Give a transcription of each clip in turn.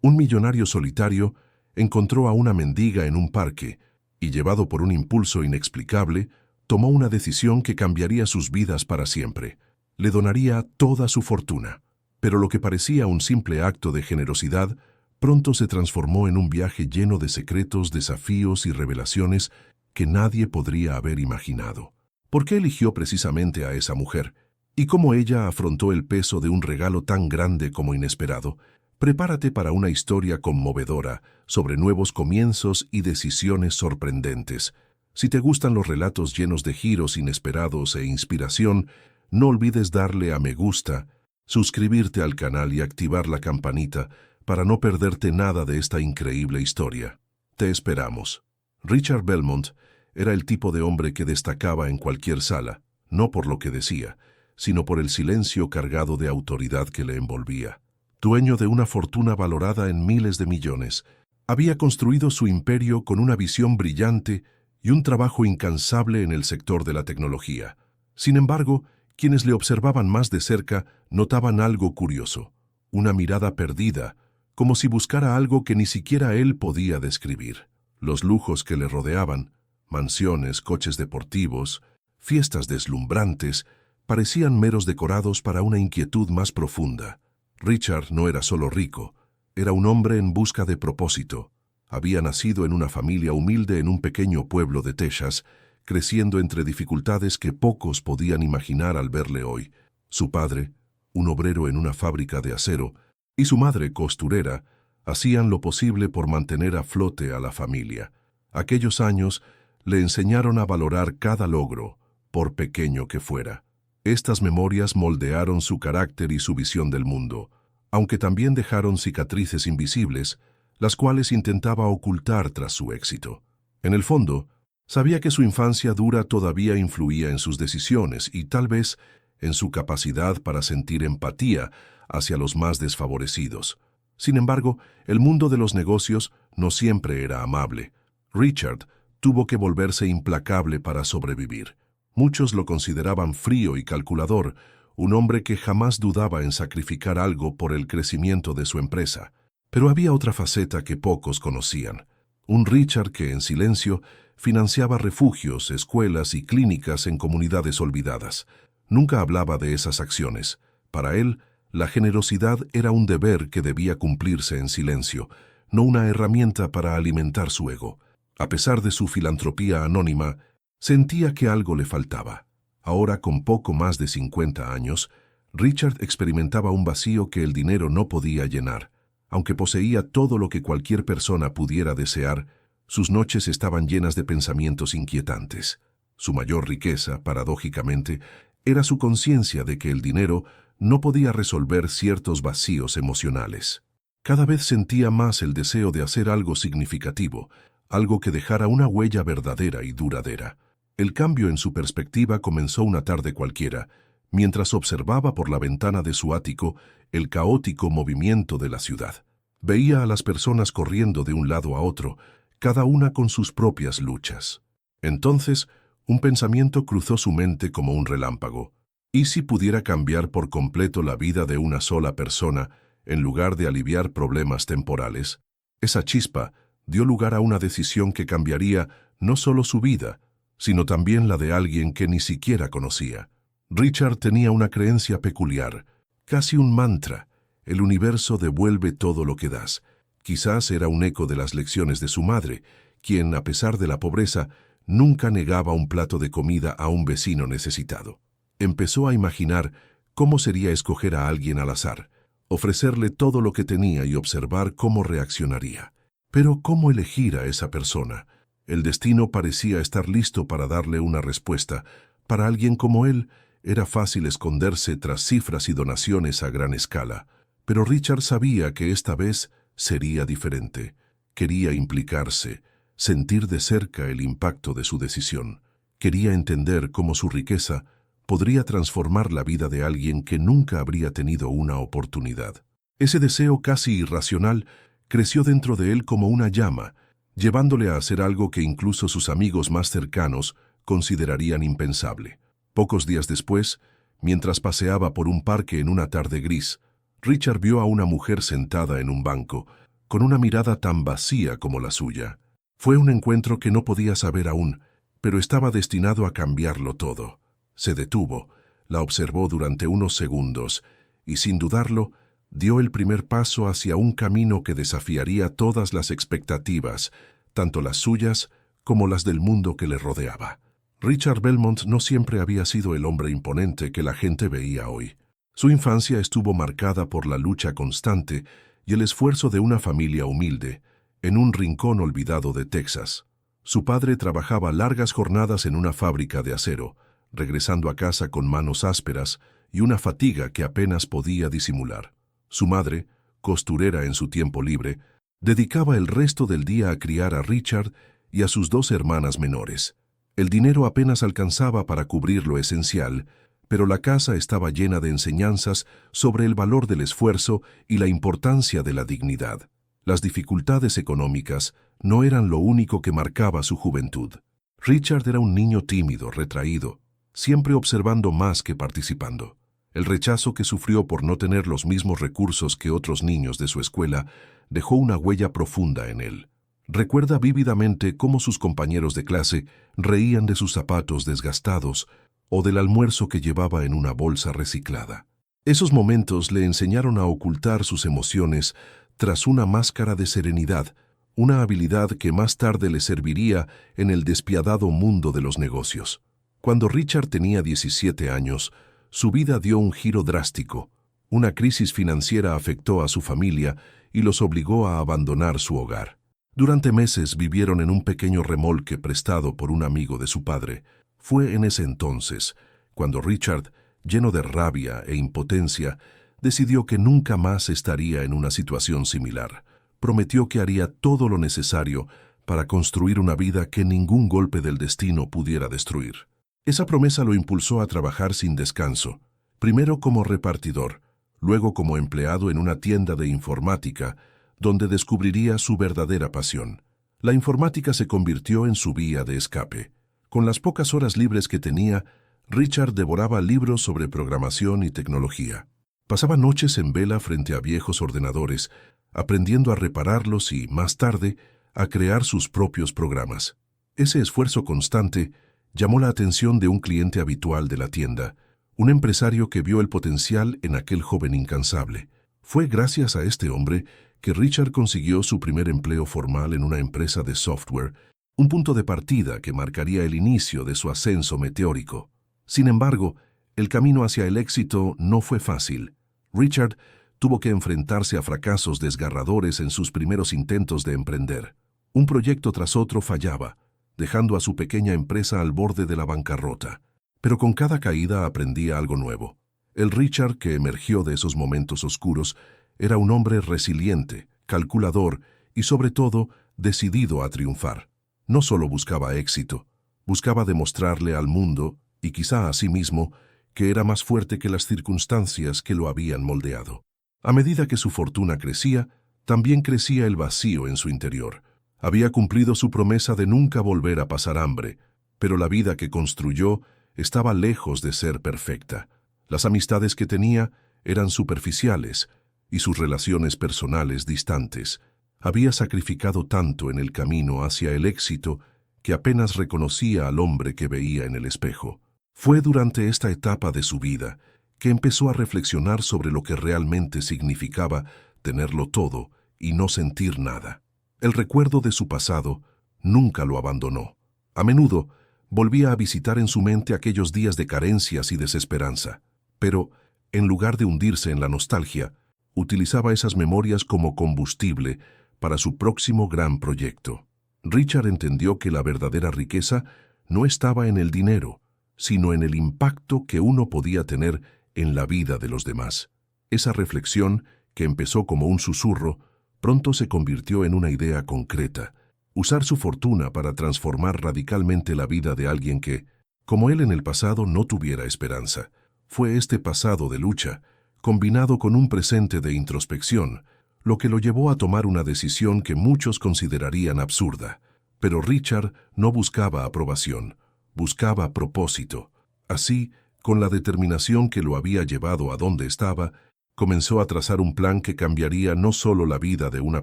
Un millonario solitario encontró a una mendiga en un parque y, llevado por un impulso inexplicable, tomó una decisión que cambiaría sus vidas para siempre. Le donaría toda su fortuna. Pero lo que parecía un simple acto de generosidad pronto se transformó en un viaje lleno de secretos, desafíos y revelaciones que nadie podría haber imaginado. ¿Por qué eligió precisamente a esa mujer? ¿Y cómo ella afrontó el peso de un regalo tan grande como inesperado? Prepárate para una historia conmovedora sobre nuevos comienzos y decisiones sorprendentes. Si te gustan los relatos llenos de giros inesperados e inspiración, no olvides darle a me gusta, suscribirte al canal y activar la campanita para no perderte nada de esta increíble historia. Te esperamos. Richard Belmont era el tipo de hombre que destacaba en cualquier sala, no por lo que decía, sino por el silencio cargado de autoridad que le envolvía. Dueño de una fortuna valorada en miles de millones, había construido su imperio con una visión brillante y un trabajo incansable en el sector de la tecnología. Sin embargo, quienes le observaban más de cerca notaban algo curioso, una mirada perdida, como si buscara algo que ni siquiera él podía describir. Los lujos que le rodeaban, mansiones, coches deportivos, fiestas deslumbrantes, parecían meros decorados para una inquietud más profunda. Richard no era solo rico, era un hombre en busca de propósito. Había nacido en una familia humilde en un pequeño pueblo de Texas, creciendo entre dificultades que pocos podían imaginar al verle hoy. Su padre, un obrero en una fábrica de acero, y su madre, costurera, hacían lo posible por mantener a flote a la familia. Aquellos años le enseñaron a valorar cada logro, por pequeño que fuera. Estas memorias moldearon su carácter y su visión del mundo, aunque también dejaron cicatrices invisibles, las cuales intentaba ocultar tras su éxito. En el fondo, sabía que su infancia dura todavía influía en sus decisiones y tal vez en su capacidad para sentir empatía hacia los más desfavorecidos. Sin embargo, el mundo de los negocios no siempre era amable. Richard tuvo que volverse implacable para sobrevivir. Muchos lo consideraban frío y calculador, un hombre que jamás dudaba en sacrificar algo por el crecimiento de su empresa. Pero había otra faceta que pocos conocían. Un Richard que, en silencio, financiaba refugios, escuelas y clínicas en comunidades olvidadas. Nunca hablaba de esas acciones. Para él, la generosidad era un deber que debía cumplirse en silencio, no una herramienta para alimentar su ego. A pesar de su filantropía anónima, sentía que algo le faltaba. Ahora, con poco más de 50 años, Richard experimentaba un vacío que el dinero no podía llenar. Aunque poseía todo lo que cualquier persona pudiera desear, sus noches estaban llenas de pensamientos inquietantes. Su mayor riqueza, paradójicamente, era su conciencia de que el dinero no podía resolver ciertos vacíos emocionales. Cada vez sentía más el deseo de hacer algo significativo, algo que dejara una huella verdadera y duradera. El cambio en su perspectiva comenzó una tarde cualquiera, mientras observaba por la ventana de su ático el caótico movimiento de la ciudad. Veía a las personas corriendo de un lado a otro, cada una con sus propias luchas. Entonces, un pensamiento cruzó su mente como un relámpago. ¿Y si pudiera cambiar por completo la vida de una sola persona, en lugar de aliviar problemas temporales? Esa chispa dio lugar a una decisión que cambiaría no solo su vida, sino también la de alguien que ni siquiera conocía. Richard tenía una creencia peculiar, casi un mantra: el universo devuelve todo lo que das. Quizás era un eco de las lecciones de su madre, quien, a pesar de la pobreza, nunca negaba un plato de comida a un vecino necesitado. Empezó a imaginar cómo sería escoger a alguien al azar, ofrecerle todo lo que tenía y observar cómo reaccionaría. Pero ¿cómo elegir a esa persona? El destino parecía estar listo para darle una respuesta. Para alguien como él, era fácil esconderse tras cifras y donaciones a gran escala. Pero Richard sabía que esta vez sería diferente. Quería implicarse, sentir de cerca el impacto de su decisión. Quería entender cómo su riqueza podría transformar la vida de alguien que nunca habría tenido una oportunidad. Ese deseo casi irracional creció dentro de él como una llama, llevándole a hacer algo que incluso sus amigos más cercanos considerarían impensable. Pocos días después, mientras paseaba por un parque en una tarde gris, Richard vio a una mujer sentada en un banco, con una mirada tan vacía como la suya. Fue un encuentro que no podía saber aún, pero estaba destinado a cambiarlo todo. Se detuvo, la observó durante unos segundos y, sin dudarlo, dio el primer paso hacia un camino que desafiaría todas las expectativas, tanto las suyas como las del mundo que le rodeaba. Richard Belmont no siempre había sido el hombre imponente que la gente veía hoy. Su infancia estuvo marcada por la lucha constante y el esfuerzo de una familia humilde, en un rincón olvidado de Texas. Su padre trabajaba largas jornadas en una fábrica de acero, regresando a casa con manos ásperas y una fatiga que apenas podía disimular. Su madre, costurera en su tiempo libre, dedicaba el resto del día a criar a Richard y a sus dos hermanas menores. El dinero apenas alcanzaba para cubrir lo esencial, pero la casa estaba llena de enseñanzas sobre el valor del esfuerzo y la importancia de la dignidad. Las dificultades económicas no eran lo único que marcaba su juventud. Richard era un niño tímido, retraído, siempre observando más que participando. El rechazo que sufrió por no tener los mismos recursos que otros niños de su escuela dejó una huella profunda en él. Recuerda vívidamente cómo sus compañeros de clase reían de sus zapatos desgastados o del almuerzo que llevaba en una bolsa reciclada. Esos momentos le enseñaron a ocultar sus emociones tras una máscara de serenidad, una habilidad que más tarde le serviría en el despiadado mundo de los negocios. Cuando Richard tenía 17 años, su vida dio un giro drástico. Una crisis financiera afectó a su familia y los obligó a abandonar su hogar. Durante meses vivieron en un pequeño remolque prestado por un amigo de su padre. Fue en ese entonces cuando Richard, lleno de rabia e impotencia, decidió que nunca más estaría en una situación similar. Prometió que haría todo lo necesario para construir una vida que ningún golpe del destino pudiera destruir. Esa promesa lo impulsó a trabajar sin descanso, primero como repartidor, luego como empleado en una tienda de informática, donde descubriría su verdadera pasión. La informática se convirtió en su vía de escape. Con las pocas horas libres que tenía, Richard devoraba libros sobre programación y tecnología. Pasaba noches en vela frente a viejos ordenadores, aprendiendo a repararlos y, más tarde, a crear sus propios programas. Ese esfuerzo constante llamó la atención de un cliente habitual de la tienda, un empresario que vio el potencial en aquel joven incansable. Fue gracias a este hombre que Richard consiguió su primer empleo formal en una empresa de software, un punto de partida que marcaría el inicio de su ascenso meteórico. Sin embargo, el camino hacia el éxito no fue fácil. Richard tuvo que enfrentarse a fracasos desgarradores en sus primeros intentos de emprender. Un proyecto tras otro fallaba, dejando a su pequeña empresa al borde de la bancarrota. Pero con cada caída aprendía algo nuevo. El Richard que emergió de esos momentos oscuros era un hombre resiliente, calculador y, sobre todo, decidido a triunfar. No solo buscaba éxito, buscaba demostrarle al mundo, y quizá a sí mismo, que era más fuerte que las circunstancias que lo habían moldeado. A medida que su fortuna crecía, también crecía el vacío en su interior. Había cumplido su promesa de nunca volver a pasar hambre, pero la vida que construyó estaba lejos de ser perfecta. Las amistades que tenía eran superficiales y sus relaciones personales distantes. Había sacrificado tanto en el camino hacia el éxito que apenas reconocía al hombre que veía en el espejo. Fue durante esta etapa de su vida que empezó a reflexionar sobre lo que realmente significaba tenerlo todo y no sentir nada. El recuerdo de su pasado nunca lo abandonó. A menudo volvía a visitar en su mente aquellos días de carencias y desesperanza, pero, en lugar de hundirse en la nostalgia, utilizaba esas memorias como combustible para su próximo gran proyecto. Richard entendió que la verdadera riqueza no estaba en el dinero, sino en el impacto que uno podía tener en la vida de los demás. Esa reflexión, que empezó como un susurro, pronto se convirtió en una idea concreta: usar su fortuna para transformar radicalmente la vida de alguien que, como él en el pasado, no tuviera esperanza. Fue este pasado de lucha, combinado con un presente de introspección, lo que lo llevó a tomar una decisión que muchos considerarían absurda. Pero Richard no buscaba aprobación, buscaba propósito. Así, con la determinación que lo había llevado a donde estaba, Comenzó a trazar un plan que cambiaría no solo la vida de una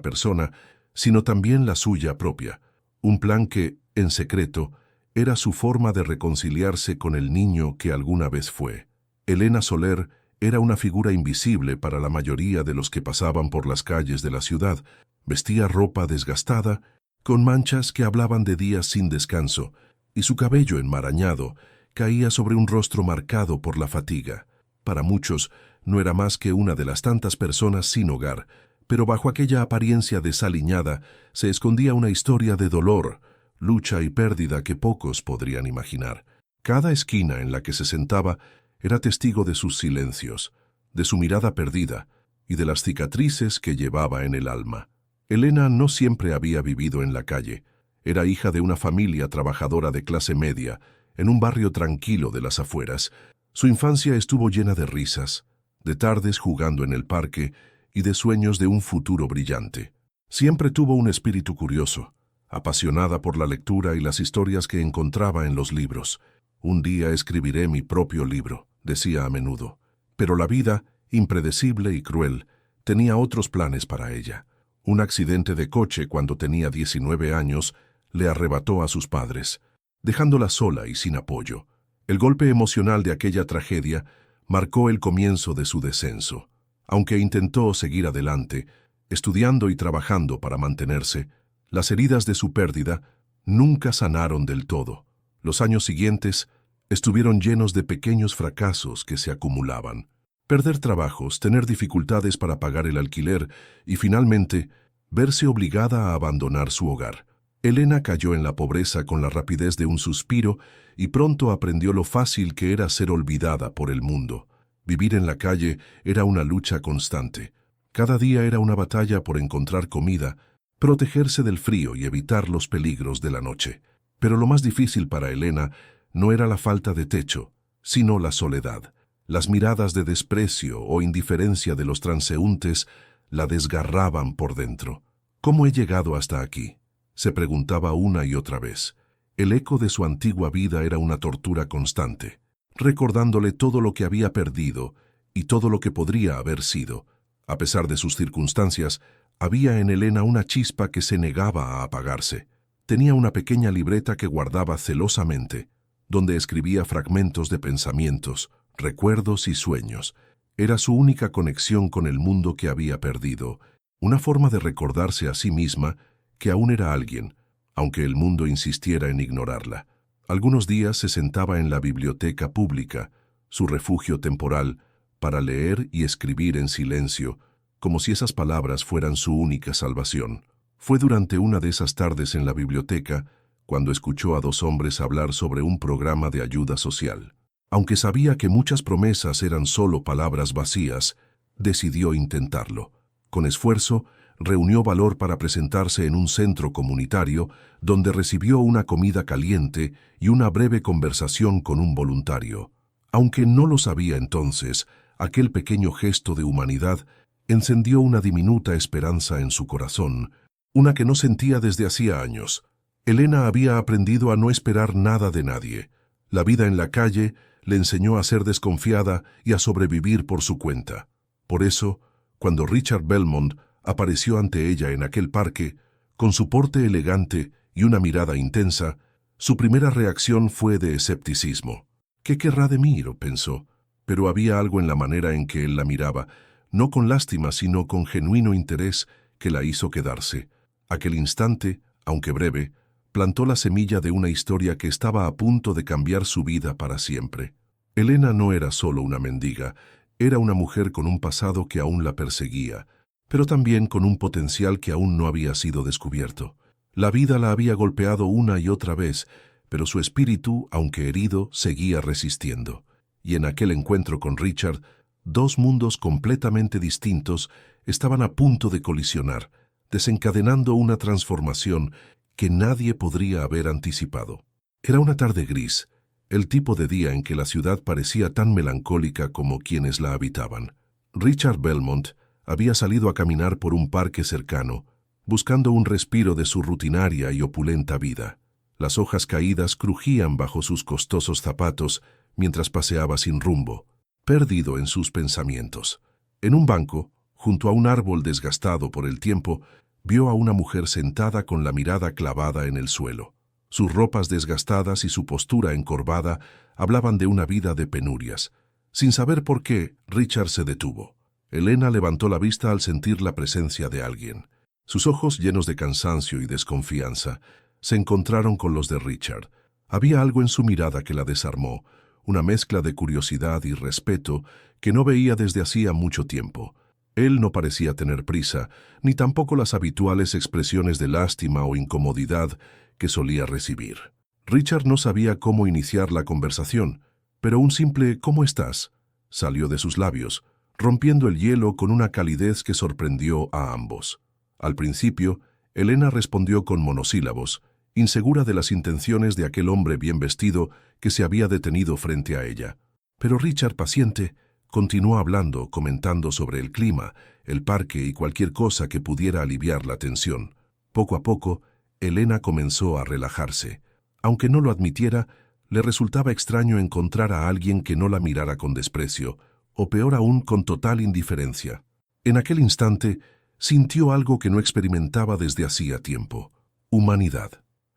persona, sino también la suya propia. Un plan que, en secreto, era su forma de reconciliarse con el niño que alguna vez fue. Elena Soler era una figura invisible para la mayoría de los que pasaban por las calles de la ciudad. Vestía ropa desgastada, con manchas que hablaban de días sin descanso, y su cabello enmarañado caía sobre un rostro marcado por la fatiga. Para muchos, no era más que una de las tantas personas sin hogar, pero bajo aquella apariencia desaliñada se escondía una historia de dolor, lucha y pérdida que pocos podrían imaginar. Cada esquina en la que se sentaba era testigo de sus silencios, de su mirada perdida y de las cicatrices que llevaba en el alma. Elena no siempre había vivido en la calle. Era hija de una familia trabajadora de clase media, en un barrio tranquilo de las afueras. Su infancia estuvo llena de risas, de tardes jugando en el parque y de sueños de un futuro brillante. Siempre tuvo un espíritu curioso, apasionada por la lectura y las historias que encontraba en los libros. Un día escribiré mi propio libro, decía a menudo. Pero la vida, impredecible y cruel, tenía otros planes para ella. Un accidente de coche cuando tenía 19 años le arrebató a sus padres, dejándola sola y sin apoyo. El golpe emocional de aquella tragedia marcó el comienzo de su descenso. Aunque intentó seguir adelante, estudiando y trabajando para mantenerse, las heridas de su pérdida nunca sanaron del todo. Los años siguientes estuvieron llenos de pequeños fracasos que se acumulaban. Perder trabajos, tener dificultades para pagar el alquiler y, finalmente, verse obligada a abandonar su hogar. Elena cayó en la pobreza con la rapidez de un suspiro y pronto aprendió lo fácil que era ser olvidada por el mundo. Vivir en la calle era una lucha constante. Cada día era una batalla por encontrar comida, protegerse del frío y evitar los peligros de la noche. Pero lo más difícil para Elena no era la falta de techo, sino la soledad. Las miradas de desprecio o indiferencia de los transeúntes la desgarraban por dentro. ¿Cómo he llegado hasta aquí?, se preguntaba una y otra vez. El eco de su antigua vida era una tortura constante, recordándole todo lo que había perdido y todo lo que podría haber sido. A pesar de sus circunstancias, había en Elena una chispa que se negaba a apagarse. Tenía una pequeña libreta que guardaba celosamente, donde escribía fragmentos de pensamientos, recuerdos y sueños. Era su única conexión con el mundo que había perdido, una forma de recordarse a sí misma que aún era alguien, aunque el mundo insistiera en ignorarla. Algunos días se sentaba en la biblioteca pública, su refugio temporal, para leer y escribir en silencio, como si esas palabras fueran su única salvación. Fue durante una de esas tardes en la biblioteca cuando escuchó a dos hombres hablar sobre un programa de ayuda social. Aunque sabía que muchas promesas eran solo palabras vacías, decidió intentarlo. Con esfuerzo, reunió valor para presentarse en un centro comunitario donde recibió una comida caliente y una breve conversación con un voluntario. Aunque no lo sabía entonces, aquel pequeño gesto de humanidad encendió una diminuta esperanza en su corazón, una que no sentía desde hacía años. Elena había aprendido a no esperar nada de nadie. La vida en la calle le enseñó a ser desconfiada y a sobrevivir por su cuenta. Por eso, cuando Richard Belmont apareció ante ella en aquel parque, con su porte elegante y una mirada intensa, su primera reacción fue de escepticismo. ¿Qué querrá de mí?, pensó, pero había algo en la manera en que él la miraba, no con lástima sino con genuino interés, que la hizo quedarse. Aquel instante, aunque breve, plantó la semilla de una historia que estaba a punto de cambiar su vida para siempre. Elena no era solo una mendiga, era una mujer con un pasado que aún la perseguía, pero también con un potencial que aún no había sido descubierto. La vida la había golpeado una y otra vez, pero su espíritu, aunque herido, seguía resistiendo. Y en aquel encuentro con Richard, dos mundos completamente distintos estaban a punto de colisionar, desencadenando una transformación que nadie podría haber anticipado. Era una tarde gris, el tipo de día en que la ciudad parecía tan melancólica como quienes la habitaban. Richard Belmont había salido a caminar por un parque cercano, buscando un respiro de su rutinaria y opulenta vida. Las hojas caídas crujían bajo sus costosos zapatos mientras paseaba sin rumbo, perdido en sus pensamientos. En un banco, junto a un árbol desgastado por el tiempo, vio a una mujer sentada con la mirada clavada en el suelo. Sus ropas desgastadas y su postura encorvada hablaban de una vida de penurias. Sin saber por qué, Richard se detuvo. Elena levantó la vista al sentir la presencia de alguien. Sus ojos, llenos de cansancio y desconfianza, se encontraron con los de Richard. Había algo en su mirada que la desarmó, una mezcla de curiosidad y respeto que no veía desde hacía mucho tiempo. Él no parecía tener prisa, ni tampoco las habituales expresiones de lástima o incomodidad que solía recibir. Richard no sabía cómo iniciar la conversación, pero un simple «¿Cómo estás?», salió de sus labios, rompiendo el hielo con una calidez que sorprendió a ambos. Al principio, Elena respondió con monosílabos, insegura de las intenciones de aquel hombre bien vestido que se había detenido frente a ella. Pero Richard, paciente, continuó hablando, comentando sobre el clima, el parque y cualquier cosa que pudiera aliviar la tensión. Poco a poco, Elena comenzó a relajarse. Aunque no lo admitiera, le resultaba extraño encontrar a alguien que no la mirara con desprecio, o peor aún, con total indiferencia. En aquel instante, sintió algo que no experimentaba desde hacía tiempo: humanidad.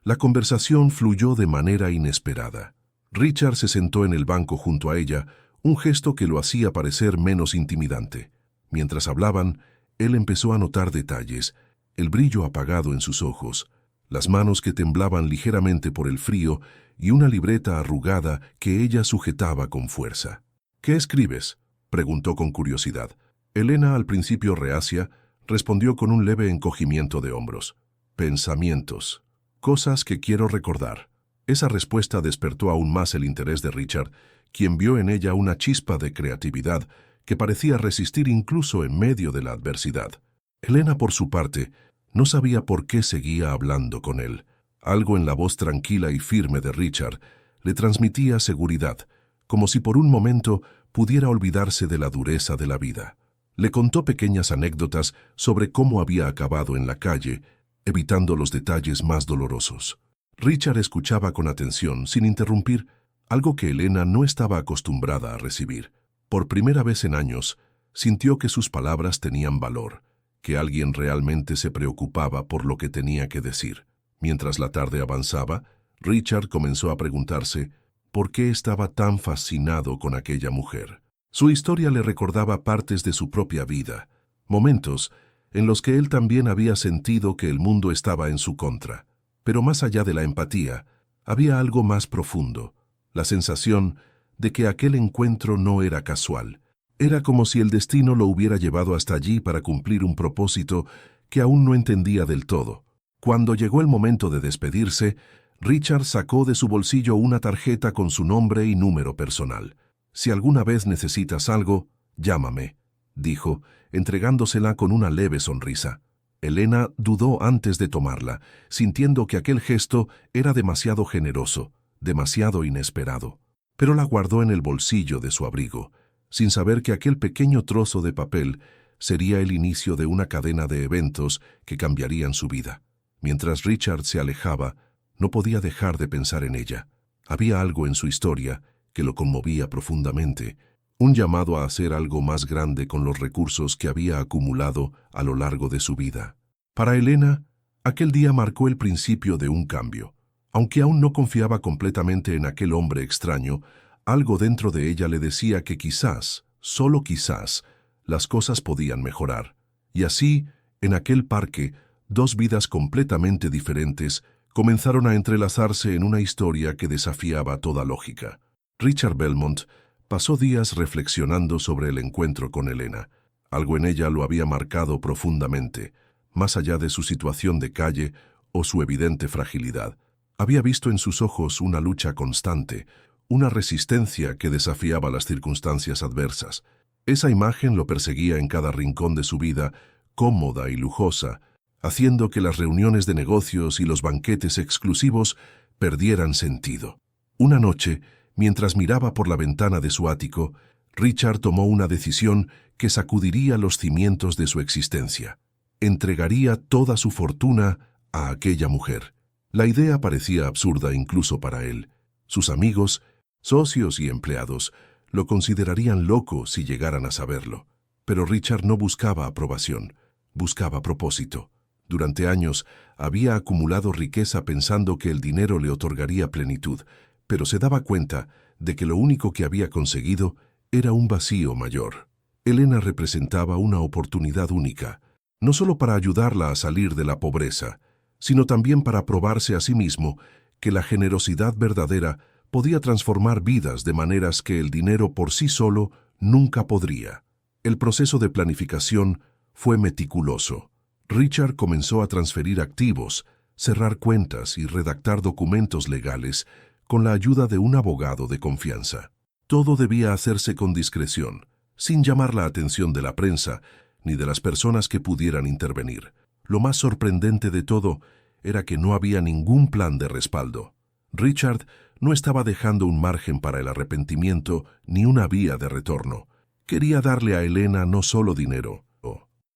La conversación fluyó de manera inesperada. Richard se sentó en el banco junto a ella, un gesto que lo hacía parecer menos intimidante. Mientras hablaban, él empezó a notar detalles: el brillo apagado en sus ojos, las manos que temblaban ligeramente por el frío y una libreta arrugada que ella sujetaba con fuerza. «¿Qué escribes?», preguntó con curiosidad. Elena, al principio reacia, respondió con un leve encogimiento de hombros. «Pensamientos. Cosas que quiero recordar». Esa respuesta despertó aún más el interés de Richard, quien vio en ella una chispa de creatividad que parecía resistir incluso en medio de la adversidad. Elena, por su parte, no sabía por qué seguía hablando con él. Algo en la voz tranquila y firme de Richard le transmitía seguridad, como si por un momento pudiera olvidarse de la dureza de la vida. Le contó pequeñas anécdotas sobre cómo había acabado en la calle, evitando los detalles más dolorosos. Richard escuchaba con atención, sin interrumpir, algo que Elena no estaba acostumbrada a recibir. Por primera vez en años, sintió que sus palabras tenían valor, que alguien realmente se preocupaba por lo que tenía que decir. Mientras la tarde avanzaba, Richard comenzó a preguntarse por qué estaba tan fascinado con aquella mujer. Su historia le recordaba partes de su propia vida, momentos en los que él también había sentido que el mundo estaba en su contra. Pero más allá de la empatía, había algo más profundo, la sensación de que aquel encuentro no era casual. Era como si el destino lo hubiera llevado hasta allí para cumplir un propósito que aún no entendía del todo. Cuando llegó el momento de despedirse, Richard sacó de su bolsillo una tarjeta con su nombre y número personal. «Si alguna vez necesitas algo, llámame», dijo, entregándosela con una leve sonrisa. Elena dudó antes de tomarla, sintiendo que aquel gesto era demasiado generoso, demasiado inesperado. Pero la guardó en el bolsillo de su abrigo, sin saber que aquel pequeño trozo de papel sería el inicio de una cadena de eventos que cambiarían su vida. Mientras Richard se alejaba, no podía dejar de pensar en ella. Había algo en su historia que lo conmovía profundamente, un llamado a hacer algo más grande con los recursos que había acumulado a lo largo de su vida. Para Elena, aquel día marcó el principio de un cambio. Aunque aún no confiaba completamente en aquel hombre extraño, algo dentro de ella le decía que quizás, solo quizás, las cosas podían mejorar. Y así, en aquel parque, dos vidas completamente diferentes comenzaron a entrelazarse en una historia que desafiaba toda lógica. Richard Belmont pasó días reflexionando sobre el encuentro con Elena. Algo en ella lo había marcado profundamente, más allá de su situación de calle o su evidente fragilidad. Había visto en sus ojos una lucha constante, una resistencia que desafiaba las circunstancias adversas. Esa imagen lo perseguía en cada rincón de su vida, cómoda y lujosa, haciendo que las reuniones de negocios y los banquetes exclusivos perdieran sentido. Una noche, mientras miraba por la ventana de su ático, Richard tomó una decisión que sacudiría los cimientos de su existencia. Entregaría toda su fortuna a aquella mujer. La idea parecía absurda incluso para él. Sus amigos, socios y empleados lo considerarían loco si llegaran a saberlo. Pero Richard no buscaba aprobación, buscaba propósito. Durante años había acumulado riqueza pensando que el dinero le otorgaría plenitud, pero se daba cuenta de que lo único que había conseguido era un vacío mayor. Elena representaba una oportunidad única, no solo para ayudarla a salir de la pobreza, sino también para probarse a sí mismo que la generosidad verdadera podía transformar vidas de maneras que el dinero por sí solo nunca podría. El proceso de planificación fue meticuloso. Richard comenzó a transferir activos, cerrar cuentas y redactar documentos legales con la ayuda de un abogado de confianza. Todo debía hacerse con discreción, sin llamar la atención de la prensa ni de las personas que pudieran intervenir. Lo más sorprendente de todo era que no había ningún plan de respaldo. Richard no estaba dejando un margen para el arrepentimiento ni una vía de retorno. Quería darle a Elena no solo dinero,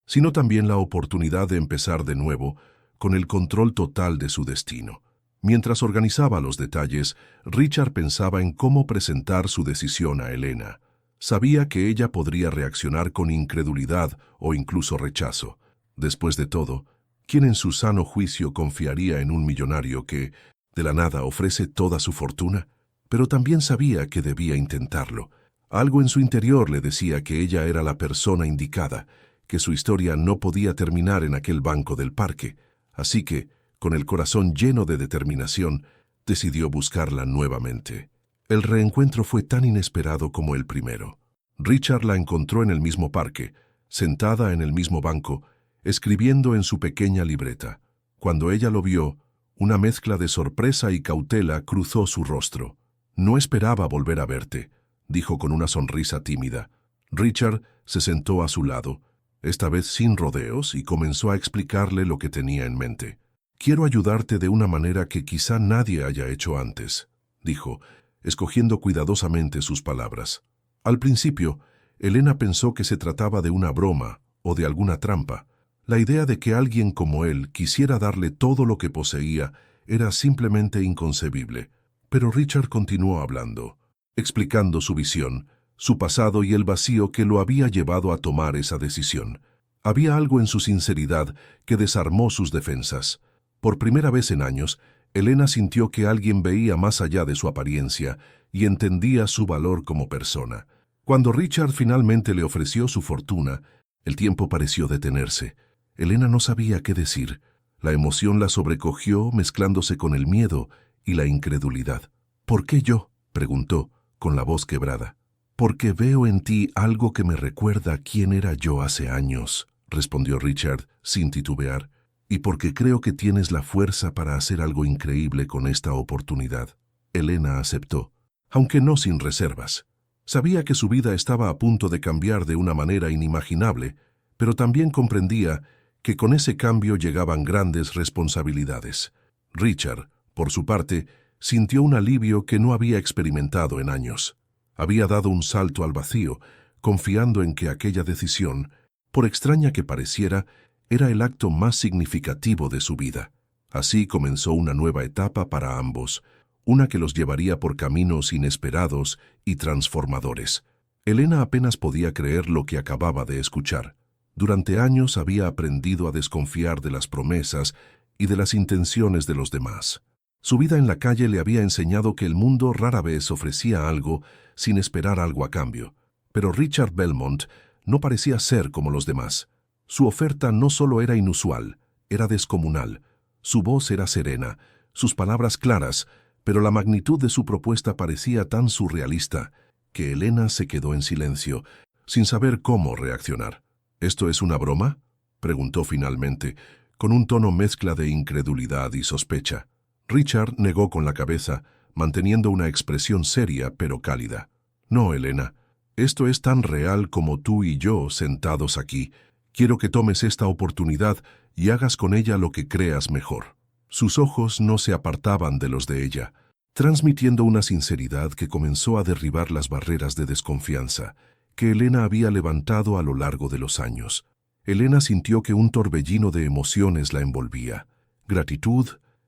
sino también la oportunidad de empezar de nuevo con el control total de su destino. Mientras organizaba los detalles, Richard pensaba en cómo presentar su decisión a Elena. Sabía que ella podría reaccionar con incredulidad o incluso rechazo. Después de todo, ¿quién en su sano juicio confiaría en un millonario que, de la nada, ofrece toda su fortuna? Pero también sabía que debía intentarlo. Algo en su interior le decía que ella era la persona indicada, que su historia no podía terminar en aquel banco del parque. Así que, con el corazón lleno de determinación, decidió buscarla nuevamente. El reencuentro fue tan inesperado como el primero. Richard la encontró en el mismo parque, sentada en el mismo banco, escribiendo en su pequeña libreta. Cuando ella lo vio, una mezcla de sorpresa y cautela cruzó su rostro. «No esperaba volver a verte», dijo con una sonrisa tímida. Richard se sentó a su lado, esta vez sin rodeos, y comenzó a explicarle lo que tenía en mente. «Quiero ayudarte de una manera que quizá nadie haya hecho antes», dijo, escogiendo cuidadosamente sus palabras. Al principio, Elena pensó que se trataba de una broma o de alguna trampa. La idea de que alguien como él quisiera darle todo lo que poseía era simplemente inconcebible. Pero Richard continuó hablando, explicando su visión, su pasado y el vacío que lo había llevado a tomar esa decisión. Había algo en su sinceridad que desarmó sus defensas. Por primera vez en años, Elena sintió que alguien veía más allá de su apariencia y entendía su valor como persona. Cuando Richard finalmente le ofreció su fortuna, el tiempo pareció detenerse. Elena no sabía qué decir. La emoción la sobrecogió mezclándose con el miedo y la incredulidad. «¿Por qué yo?», preguntó, con la voz quebrada. «Porque veo en ti algo que me recuerda quién era yo hace años», respondió Richard, sin titubear, «y porque creo que tienes la fuerza para hacer algo increíble con esta oportunidad». Elena aceptó, aunque no sin reservas. Sabía que su vida estaba a punto de cambiar de una manera inimaginable, pero también comprendía que con ese cambio llegaban grandes responsabilidades. Richard, por su parte, sintió un alivio que no había experimentado en años. Había dado un salto al vacío, confiando en que aquella decisión, por extraña que pareciera, era el acto más significativo de su vida. Así comenzó una nueva etapa para ambos, una que los llevaría por caminos inesperados y transformadores. Elena apenas podía creer lo que acababa de escuchar. Durante años había aprendido a desconfiar de las promesas y de las intenciones de los demás. Su vida en la calle le había enseñado que el mundo rara vez ofrecía algo sin esperar algo a cambio. Pero Richard Belmont no parecía ser como los demás. Su oferta no solo era inusual, era descomunal. Su voz era serena, sus palabras claras, pero la magnitud de su propuesta parecía tan surrealista que Elena se quedó en silencio, sin saber cómo reaccionar. «¿Esto es una broma?», preguntó finalmente, con un tono mezcla de incredulidad y sospecha. Richard negó con la cabeza, manteniendo una expresión seria pero cálida. «No, Elena, esto es tan real como tú y yo sentados aquí. Quiero que tomes esta oportunidad y hagas con ella lo que creas mejor». Sus ojos no se apartaban de los de ella, transmitiendo una sinceridad que comenzó a derribar las barreras de desconfianza que Elena había levantado a lo largo de los años. Elena sintió que un torbellino de emociones la envolvía. Gratitud,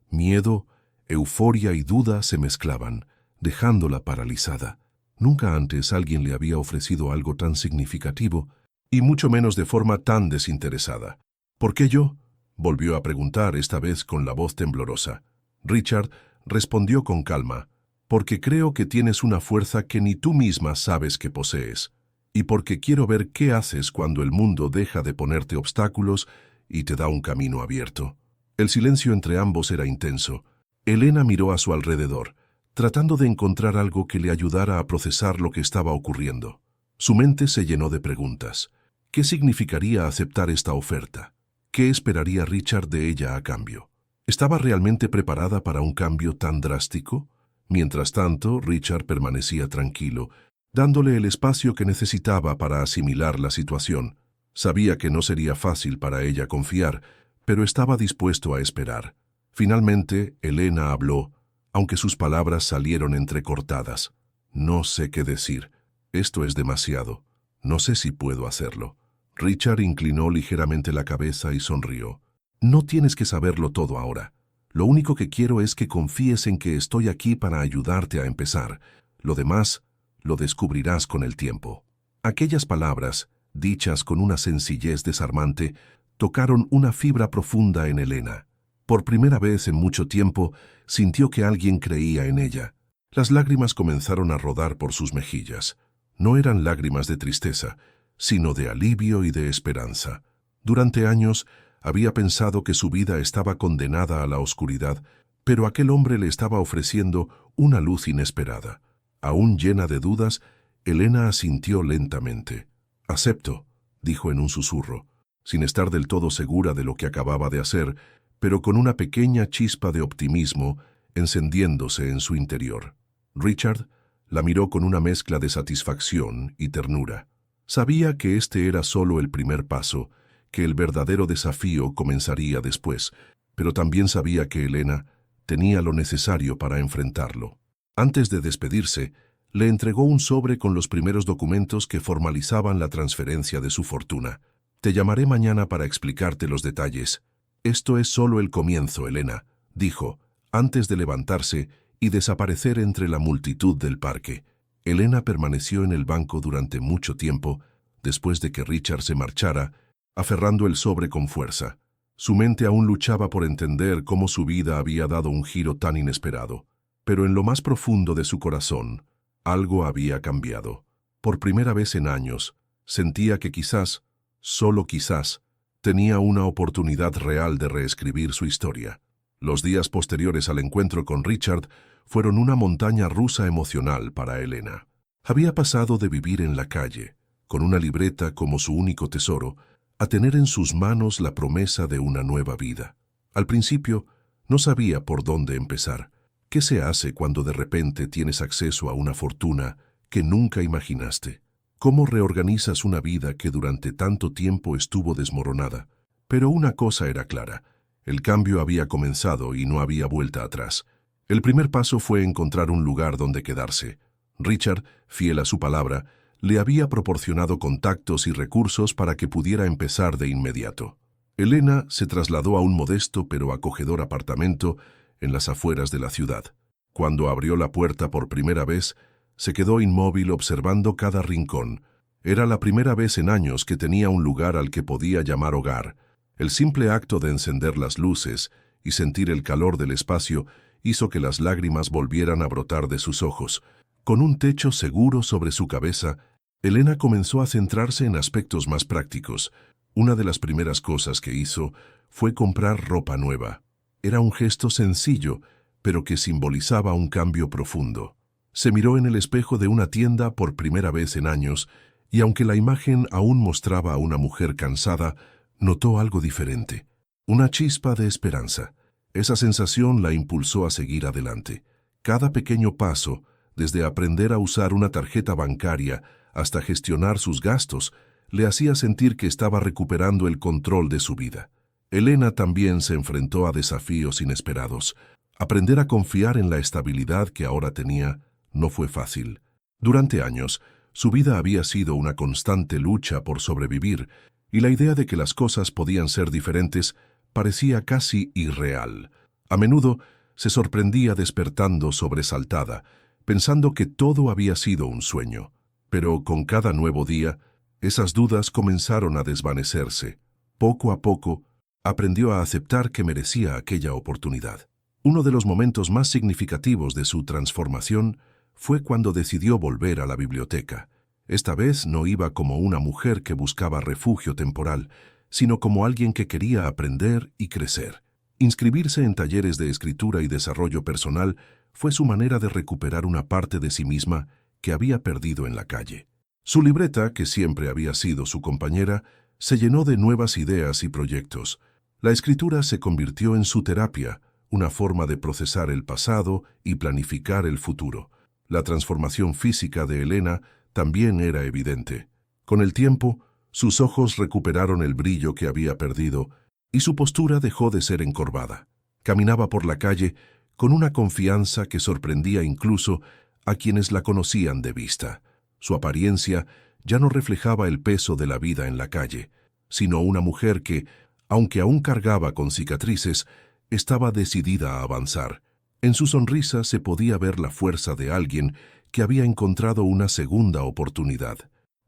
miedo, euforia y duda se mezclaban, dejándola paralizada. Nunca antes alguien le había ofrecido algo tan significativo, y mucho menos de forma tan desinteresada. ¿Por qué yo?, volvió a preguntar, esta vez con la voz temblorosa. Richard respondió con calma: porque creo que tienes una fuerza que ni tú misma sabes que posees, y porque quiero ver qué haces cuando el mundo deja de ponerte obstáculos y te da un camino abierto. El silencio entre ambos era intenso. Elena miró a su alrededor, tratando de encontrar algo que le ayudara a procesar lo que estaba ocurriendo. Su mente se llenó de preguntas. ¿Qué significaría aceptar esta oferta? ¿Qué esperaría Richard de ella a cambio? ¿Estaba realmente preparada para un cambio tan drástico? Mientras tanto, Richard permanecía tranquilo, dándole el espacio que necesitaba para asimilar la situación. Sabía que no sería fácil para ella confiar, pero estaba dispuesto a esperar. Finalmente, Elena habló, aunque sus palabras salieron entrecortadas. No sé qué decir. Esto es demasiado. No sé si puedo hacerlo. Richard inclinó ligeramente la cabeza y sonrió. No tienes que saberlo todo ahora. Lo único que quiero es que confíes en que estoy aquí para ayudarte a empezar. Lo demás lo descubrirás con el tiempo. Aquellas palabras, dichas con una sencillez desarmante, tocaron una fibra profunda en Elena. Por primera vez en mucho tiempo, sintió que alguien creía en ella. Las lágrimas comenzaron a rodar por sus mejillas. No eran lágrimas de tristeza, sino de alivio y de esperanza. Durante años, había pensado que su vida estaba condenada a la oscuridad, pero aquel hombre le estaba ofreciendo una luz inesperada. Aún llena de dudas, Elena asintió lentamente. «Acepto», dijo en un susurro, sin estar del todo segura de lo que acababa de hacer, pero con una pequeña chispa de optimismo encendiéndose en su interior. Richard la miró con una mezcla de satisfacción y ternura. Sabía que este era solo el primer paso, que el verdadero desafío comenzaría después, pero también sabía que Elena tenía lo necesario para enfrentarlo. Antes de despedirse, le entregó un sobre con los primeros documentos que formalizaban la transferencia de su fortuna. «Te llamaré mañana para explicarte los detalles. Esto es solo el comienzo, Elena», dijo, antes de levantarse y desaparecer entre la multitud del parque. Elena permaneció en el banco durante mucho tiempo, después de que Richard se marchara, aferrando el sobre con fuerza. Su mente aún luchaba por entender cómo su vida había dado un giro tan inesperado. Pero en lo más profundo de su corazón, algo había cambiado. Por primera vez en años, sentía que quizás, solo quizás, tenía una oportunidad real de reescribir su historia. Los días posteriores al encuentro con Richard fueron una montaña rusa emocional para Elena. Había pasado de vivir en la calle, con una libreta como su único tesoro, a tener en sus manos la promesa de una nueva vida. Al principio, no sabía por dónde empezar. ¿Qué se hace cuando de repente tienes acceso a una fortuna que nunca imaginaste? ¿Cómo reorganizas una vida que durante tanto tiempo estuvo desmoronada? Pero una cosa era clara: el cambio había comenzado y no había vuelta atrás. El primer paso fue encontrar un lugar donde quedarse. Richard, fiel a su palabra, le había proporcionado contactos y recursos para que pudiera empezar de inmediato. Elena se trasladó a un modesto pero acogedor apartamento en las afueras de la ciudad. Cuando abrió la puerta por primera vez, se quedó inmóvil observando cada rincón. Era la primera vez en años que tenía un lugar al que podía llamar hogar. El simple acto de encender las luces y sentir el calor del espacio hizo que las lágrimas volvieran a brotar de sus ojos. Con un techo seguro sobre su cabeza, Elena comenzó a centrarse en aspectos más prácticos. Una de las primeras cosas que hizo fue comprar ropa nueva. Era un gesto sencillo, pero que simbolizaba un cambio profundo. Se miró en el espejo de una tienda por primera vez en años, y aunque la imagen aún mostraba a una mujer cansada, notó algo diferente. Una chispa de esperanza. Esa sensación la impulsó a seguir adelante. Cada pequeño paso, desde aprender a usar una tarjeta bancaria hasta gestionar sus gastos, le hacía sentir que estaba recuperando el control de su vida. Elena también se enfrentó a desafíos inesperados. Aprender a confiar en la estabilidad que ahora tenía no fue fácil. Durante años, su vida había sido una constante lucha por sobrevivir, y la idea de que las cosas podían ser diferentes parecía casi irreal. A menudo se sorprendía despertando sobresaltada, pensando que todo había sido un sueño. Pero con cada nuevo día, Esas dudas comenzaron a desvanecerse. Poco a poco, aprendió a aceptar que merecía aquella oportunidad. Uno de los momentos más significativos de su transformación fue cuando decidió volver a la biblioteca. Esta vez no iba como una mujer que buscaba refugio temporal, sino como alguien que quería aprender y crecer. Inscribirse en talleres de escritura y desarrollo personal fue su manera de recuperar una parte de sí misma que había perdido en la calle. Su libreta, que siempre había sido su compañera, se llenó de nuevas ideas y proyectos. La escritura se convirtió en su terapia, una forma de procesar el pasado y planificar el futuro. La transformación física de Elena también era evidente. Con el tiempo, sus ojos recuperaron el brillo que había perdido y su postura dejó de ser encorvada. Caminaba por la calle con una confianza que sorprendía incluso a quienes la conocían de vista. Su apariencia ya no reflejaba el peso de la vida en la calle, sino una mujer que, aunque aún cargaba con cicatrices, estaba decidida a avanzar. En su sonrisa se podía ver la fuerza de alguien que había encontrado una segunda oportunidad.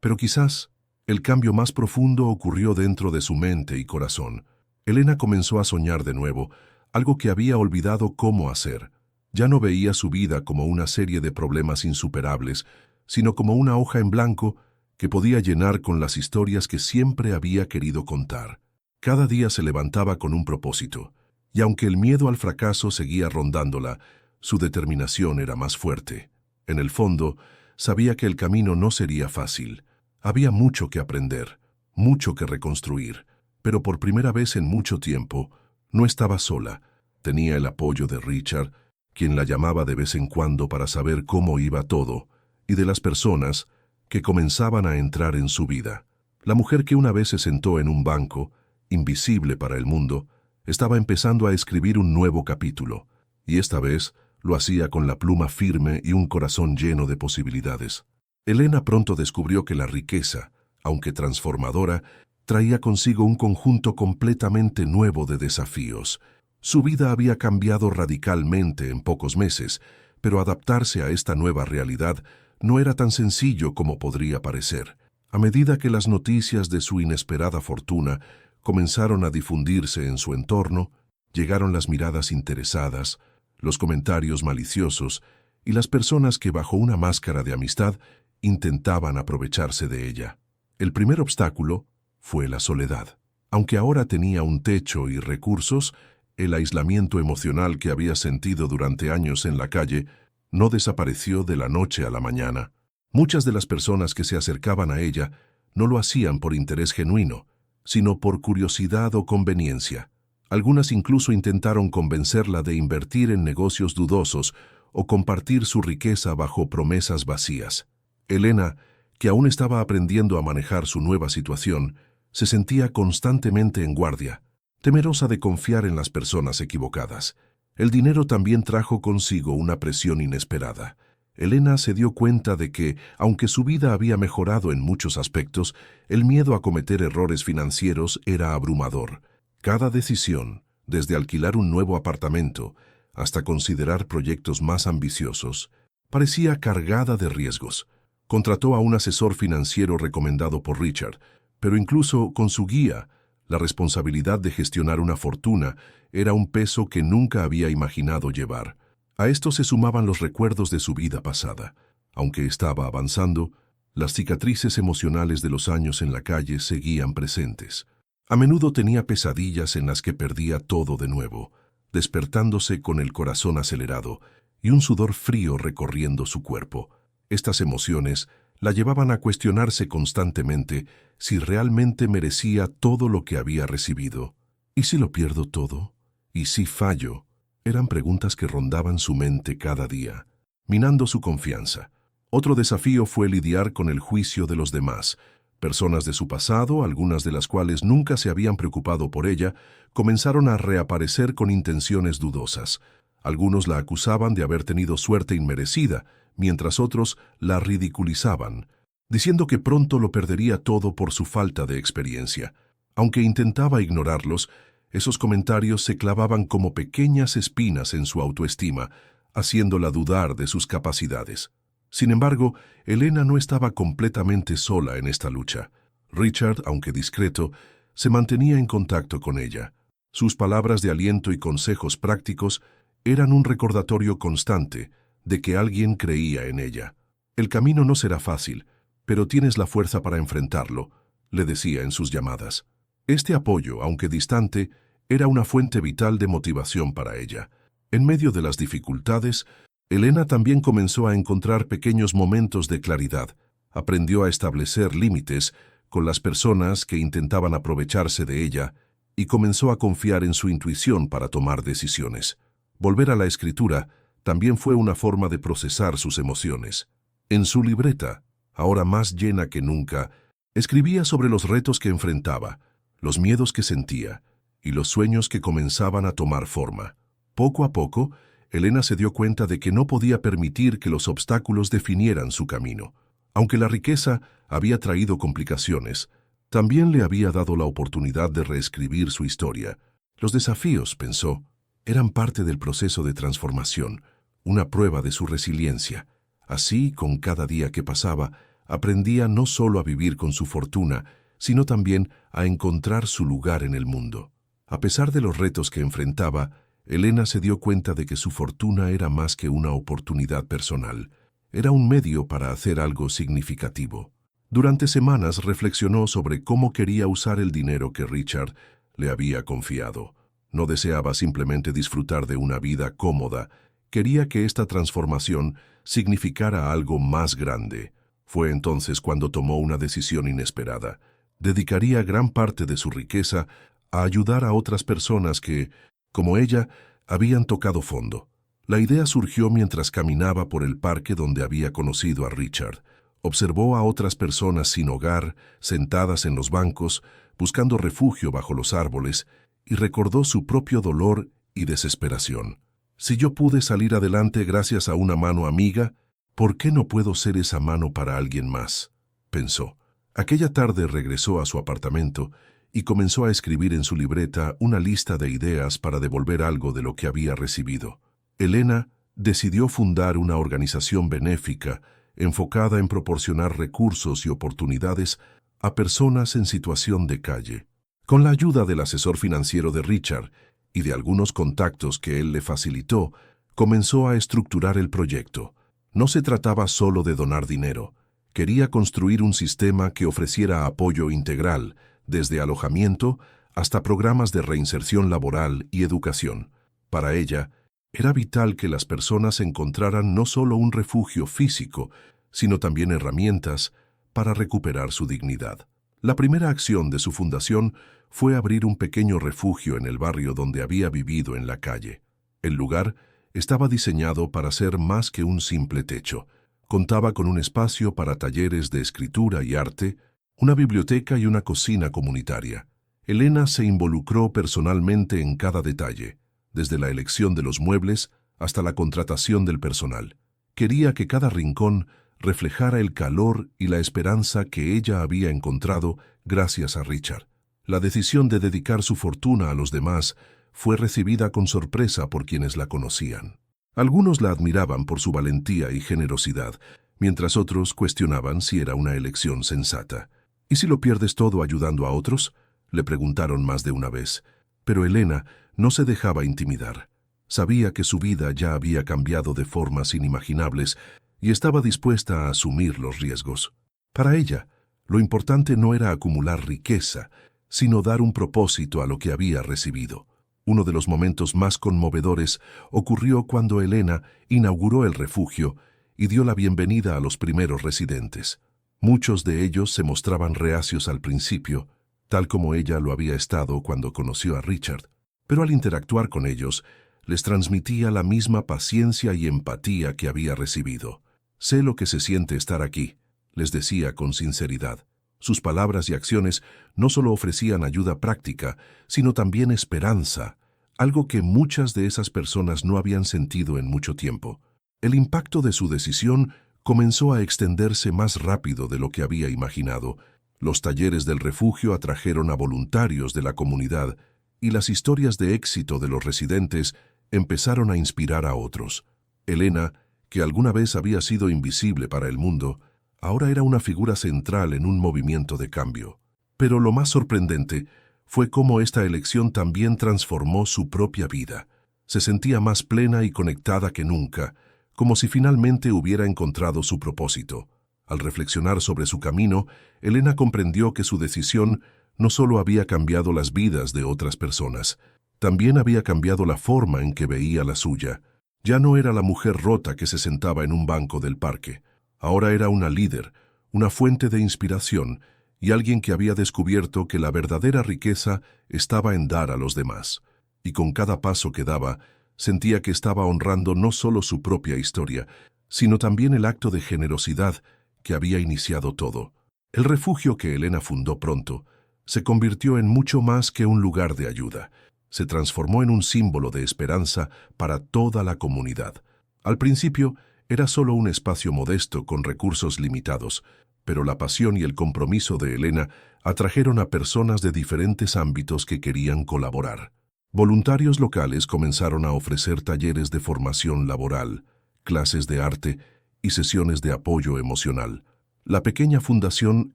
Pero quizás el cambio más profundo ocurrió dentro de su mente y corazón. Elena comenzó a soñar de nuevo, algo que había olvidado cómo hacer. Ya no veía su vida como una serie de problemas insuperables, sino como una hoja en blanco que podía llenar con las historias que siempre había querido contar. Cada día se levantaba con un propósito, y aunque el miedo al fracaso seguía rondándola, su determinación era más fuerte. En el fondo, sabía que el camino no sería fácil. Había mucho que aprender, mucho que reconstruir, pero por primera vez en mucho tiempo, no estaba sola. Tenía el apoyo de Richard, quien la llamaba de vez en cuando para saber cómo iba todo, y de las personas que comenzaban a entrar en su vida. La mujer que una vez se sentó en un banco, invisible para el mundo, estaba empezando a escribir un nuevo capítulo, y esta vez lo hacía con la pluma firme y un corazón lleno de posibilidades. Elena pronto descubrió que la riqueza, aunque transformadora, traía consigo un conjunto completamente nuevo de desafíos. Su vida había cambiado radicalmente en pocos meses, pero adaptarse a esta nueva realidad no era tan sencillo como podría parecer. A medida que las noticias de su inesperada fortuna comenzaron a difundirse en su entorno, llegaron las miradas interesadas, los comentarios maliciosos y las personas que bajo una máscara de amistad intentaban aprovecharse de ella. El primer obstáculo fue la soledad. Aunque ahora tenía un techo y recursos, el aislamiento emocional que había sentido durante años en la calle no desapareció de la noche a la mañana. Muchas de las personas que se acercaban a ella no lo hacían por interés genuino, sino por curiosidad o conveniencia. Algunas incluso intentaron convencerla de invertir en negocios dudosos o compartir su riqueza bajo promesas vacías. Elena, que aún estaba aprendiendo a manejar su nueva situación, se sentía constantemente en guardia, temerosa de confiar en las personas equivocadas. El dinero también trajo consigo una presión inesperada. Elena se dio cuenta de que, aunque su vida había mejorado en muchos aspectos, el miedo a cometer errores financieros era abrumador. Cada decisión, desde alquilar un nuevo apartamento hasta considerar proyectos más ambiciosos, parecía cargada de riesgos. Contrató a un asesor financiero recomendado por Richard, pero incluso con su guía, la responsabilidad de gestionar una fortuna era un peso que nunca había imaginado llevar. A esto se sumaban los recuerdos de su vida pasada. Aunque estaba avanzando, las cicatrices emocionales de los años en la calle seguían presentes. A menudo tenía pesadillas en las que perdía todo de nuevo, despertándose con el corazón acelerado y un sudor frío recorriendo su cuerpo. Estas emociones la llevaban a cuestionarse constantemente si realmente merecía todo lo que había recibido. ¿Y si lo pierdo todo? ¿Y si fallo? Eran preguntas que rondaban su mente cada día, minando su confianza. Otro desafío fue lidiar con el juicio de los demás. Personas de su pasado, algunas de las cuales nunca se habían preocupado por ella, comenzaron a reaparecer con intenciones dudosas. Algunos la acusaban de haber tenido suerte inmerecida, mientras otros la ridiculizaban, diciendo que pronto lo perdería todo por su falta de experiencia. Aunque intentaba ignorarlos, esos comentarios se clavaban como pequeñas espinas en su autoestima, haciéndola dudar de sus capacidades. Sin embargo, Elena no estaba completamente sola en esta lucha. Richard, aunque discreto, se mantenía en contacto con ella. Sus palabras de aliento y consejos prácticos eran un recordatorio constante de que alguien creía en ella. «El camino no será fácil, pero tienes la fuerza para enfrentarlo», le decía en sus llamadas. Este apoyo, aunque distante, era una fuente vital de motivación para ella. En medio de las dificultades, Elena también comenzó a encontrar pequeños momentos de claridad. Aprendió a establecer límites con las personas que intentaban aprovecharse de ella y comenzó a confiar en su intuición para tomar decisiones. Volver a la escritura también fue una forma de procesar sus emociones. En su libreta, ahora más llena que nunca, escribía sobre los retos que enfrentaba, los miedos que sentía y los sueños que comenzaban a tomar forma. Poco a poco, Elena se dio cuenta de que no podía permitir que los obstáculos definieran su camino. Aunque la riqueza había traído complicaciones, también le había dado la oportunidad de reescribir su historia. Los desafíos, pensó, eran parte del proceso de transformación, una prueba de su resiliencia. Así, con cada día que pasaba, aprendía no solo a vivir con su fortuna, sino también a encontrar su lugar en el mundo. A pesar de los retos que enfrentaba, Elena se dio cuenta de que su fortuna era más que una oportunidad personal. Era un medio para hacer algo significativo. Durante semanas reflexionó sobre cómo quería usar el dinero que Richard le había confiado. No deseaba simplemente disfrutar de una vida cómoda, quería que esta transformación significara algo más grande. Fue entonces cuando tomó una decisión inesperada. Dedicaría gran parte de su riqueza a ayudar a otras personas que, como ella, habían tocado fondo. La idea surgió mientras caminaba por el parque donde había conocido a Richard. Observó a otras personas sin hogar, sentadas en los bancos, buscando refugio bajo los árboles, y recordó su propio dolor y desesperación. Si yo pude salir adelante gracias a una mano amiga, ¿por qué no puedo ser esa mano para alguien más?, pensó. Aquella tarde regresó a su apartamento y comenzó a escribir en su libreta una lista de ideas para devolver algo de lo que había recibido. Elena decidió fundar una organización benéfica enfocada en proporcionar recursos y oportunidades a personas en situación de calle. Con la ayuda del asesor financiero de Richard y de algunos contactos que él le facilitó, comenzó a estructurar el proyecto. No se trataba solo de donar dinero. Quería construir un sistema que ofreciera apoyo integral, desde alojamiento hasta programas de reinserción laboral y educación. Para ella, era vital que las personas encontraran no solo un refugio físico, sino también herramientas para recuperar su dignidad. La primera acción de su fundación fue abrir un pequeño refugio en el barrio donde había vivido en la calle. El lugar estaba diseñado para ser más que un simple techo. Contaba con un espacio para talleres de escritura y arte, una biblioteca y una cocina comunitaria. Elena se involucró personalmente en cada detalle, desde la elección de los muebles hasta la contratación del personal. Quería que cada rincón reflejara el calor y la esperanza que ella había encontrado gracias a Richard. La decisión de dedicar su fortuna a los demás fue recibida con sorpresa por quienes la conocían. Algunos la admiraban por su valentía y generosidad, mientras otros cuestionaban si era una elección sensata. «¿Y si lo pierdes todo ayudando a otros?», le preguntaron más de una vez. Pero Elena no se dejaba intimidar. Sabía que su vida ya había cambiado de formas inimaginables y estaba dispuesta a asumir los riesgos. Para ella, lo importante no era acumular riqueza, sino dar un propósito a lo que había recibido. Uno de los momentos más conmovedores ocurrió cuando Elena inauguró el refugio y dio la bienvenida a los primeros residentes. Muchos de ellos se mostraban reacios al principio, tal como ella lo había estado cuando conoció a Richard, pero al interactuar con ellos, les transmitía la misma paciencia y empatía que había recibido. «Sé lo que se siente estar aquí», les decía con sinceridad. Sus palabras y acciones no solo ofrecían ayuda práctica, sino también esperanza, algo que muchas de esas personas no habían sentido en mucho tiempo. El impacto de su decisión comenzó a extenderse más rápido de lo que había imaginado. Los talleres del refugio atrajeron a voluntarios de la comunidad y las historias de éxito de los residentes empezaron a inspirar a otros. Elena, que alguna vez había sido invisible para el mundo, ahora era una figura central en un movimiento de cambio. Pero lo más sorprendente fue cómo esta elección también transformó su propia vida. Se sentía más plena y conectada que nunca, como si finalmente hubiera encontrado su propósito. Al reflexionar sobre su camino, Elena comprendió que su decisión no solo había cambiado las vidas de otras personas, también había cambiado la forma en que veía la suya. Ya no era la mujer rota que se sentaba en un banco del parque. Ahora era una líder, una fuente de inspiración y alguien que había descubierto que la verdadera riqueza estaba en dar a los demás. Y con cada paso que daba, sentía que estaba honrando no solo su propia historia, sino también el acto de generosidad que había iniciado todo. El refugio que Elena fundó pronto se convirtió en mucho más que un lugar de ayuda. Se transformó en un símbolo de esperanza para toda la comunidad. Al principio, era solo un espacio modesto con recursos limitados, pero la pasión y el compromiso de Elena atrajeron a personas de diferentes ámbitos que querían colaborar. Voluntarios locales comenzaron a ofrecer talleres de formación laboral, clases de arte y sesiones de apoyo emocional. La pequeña fundación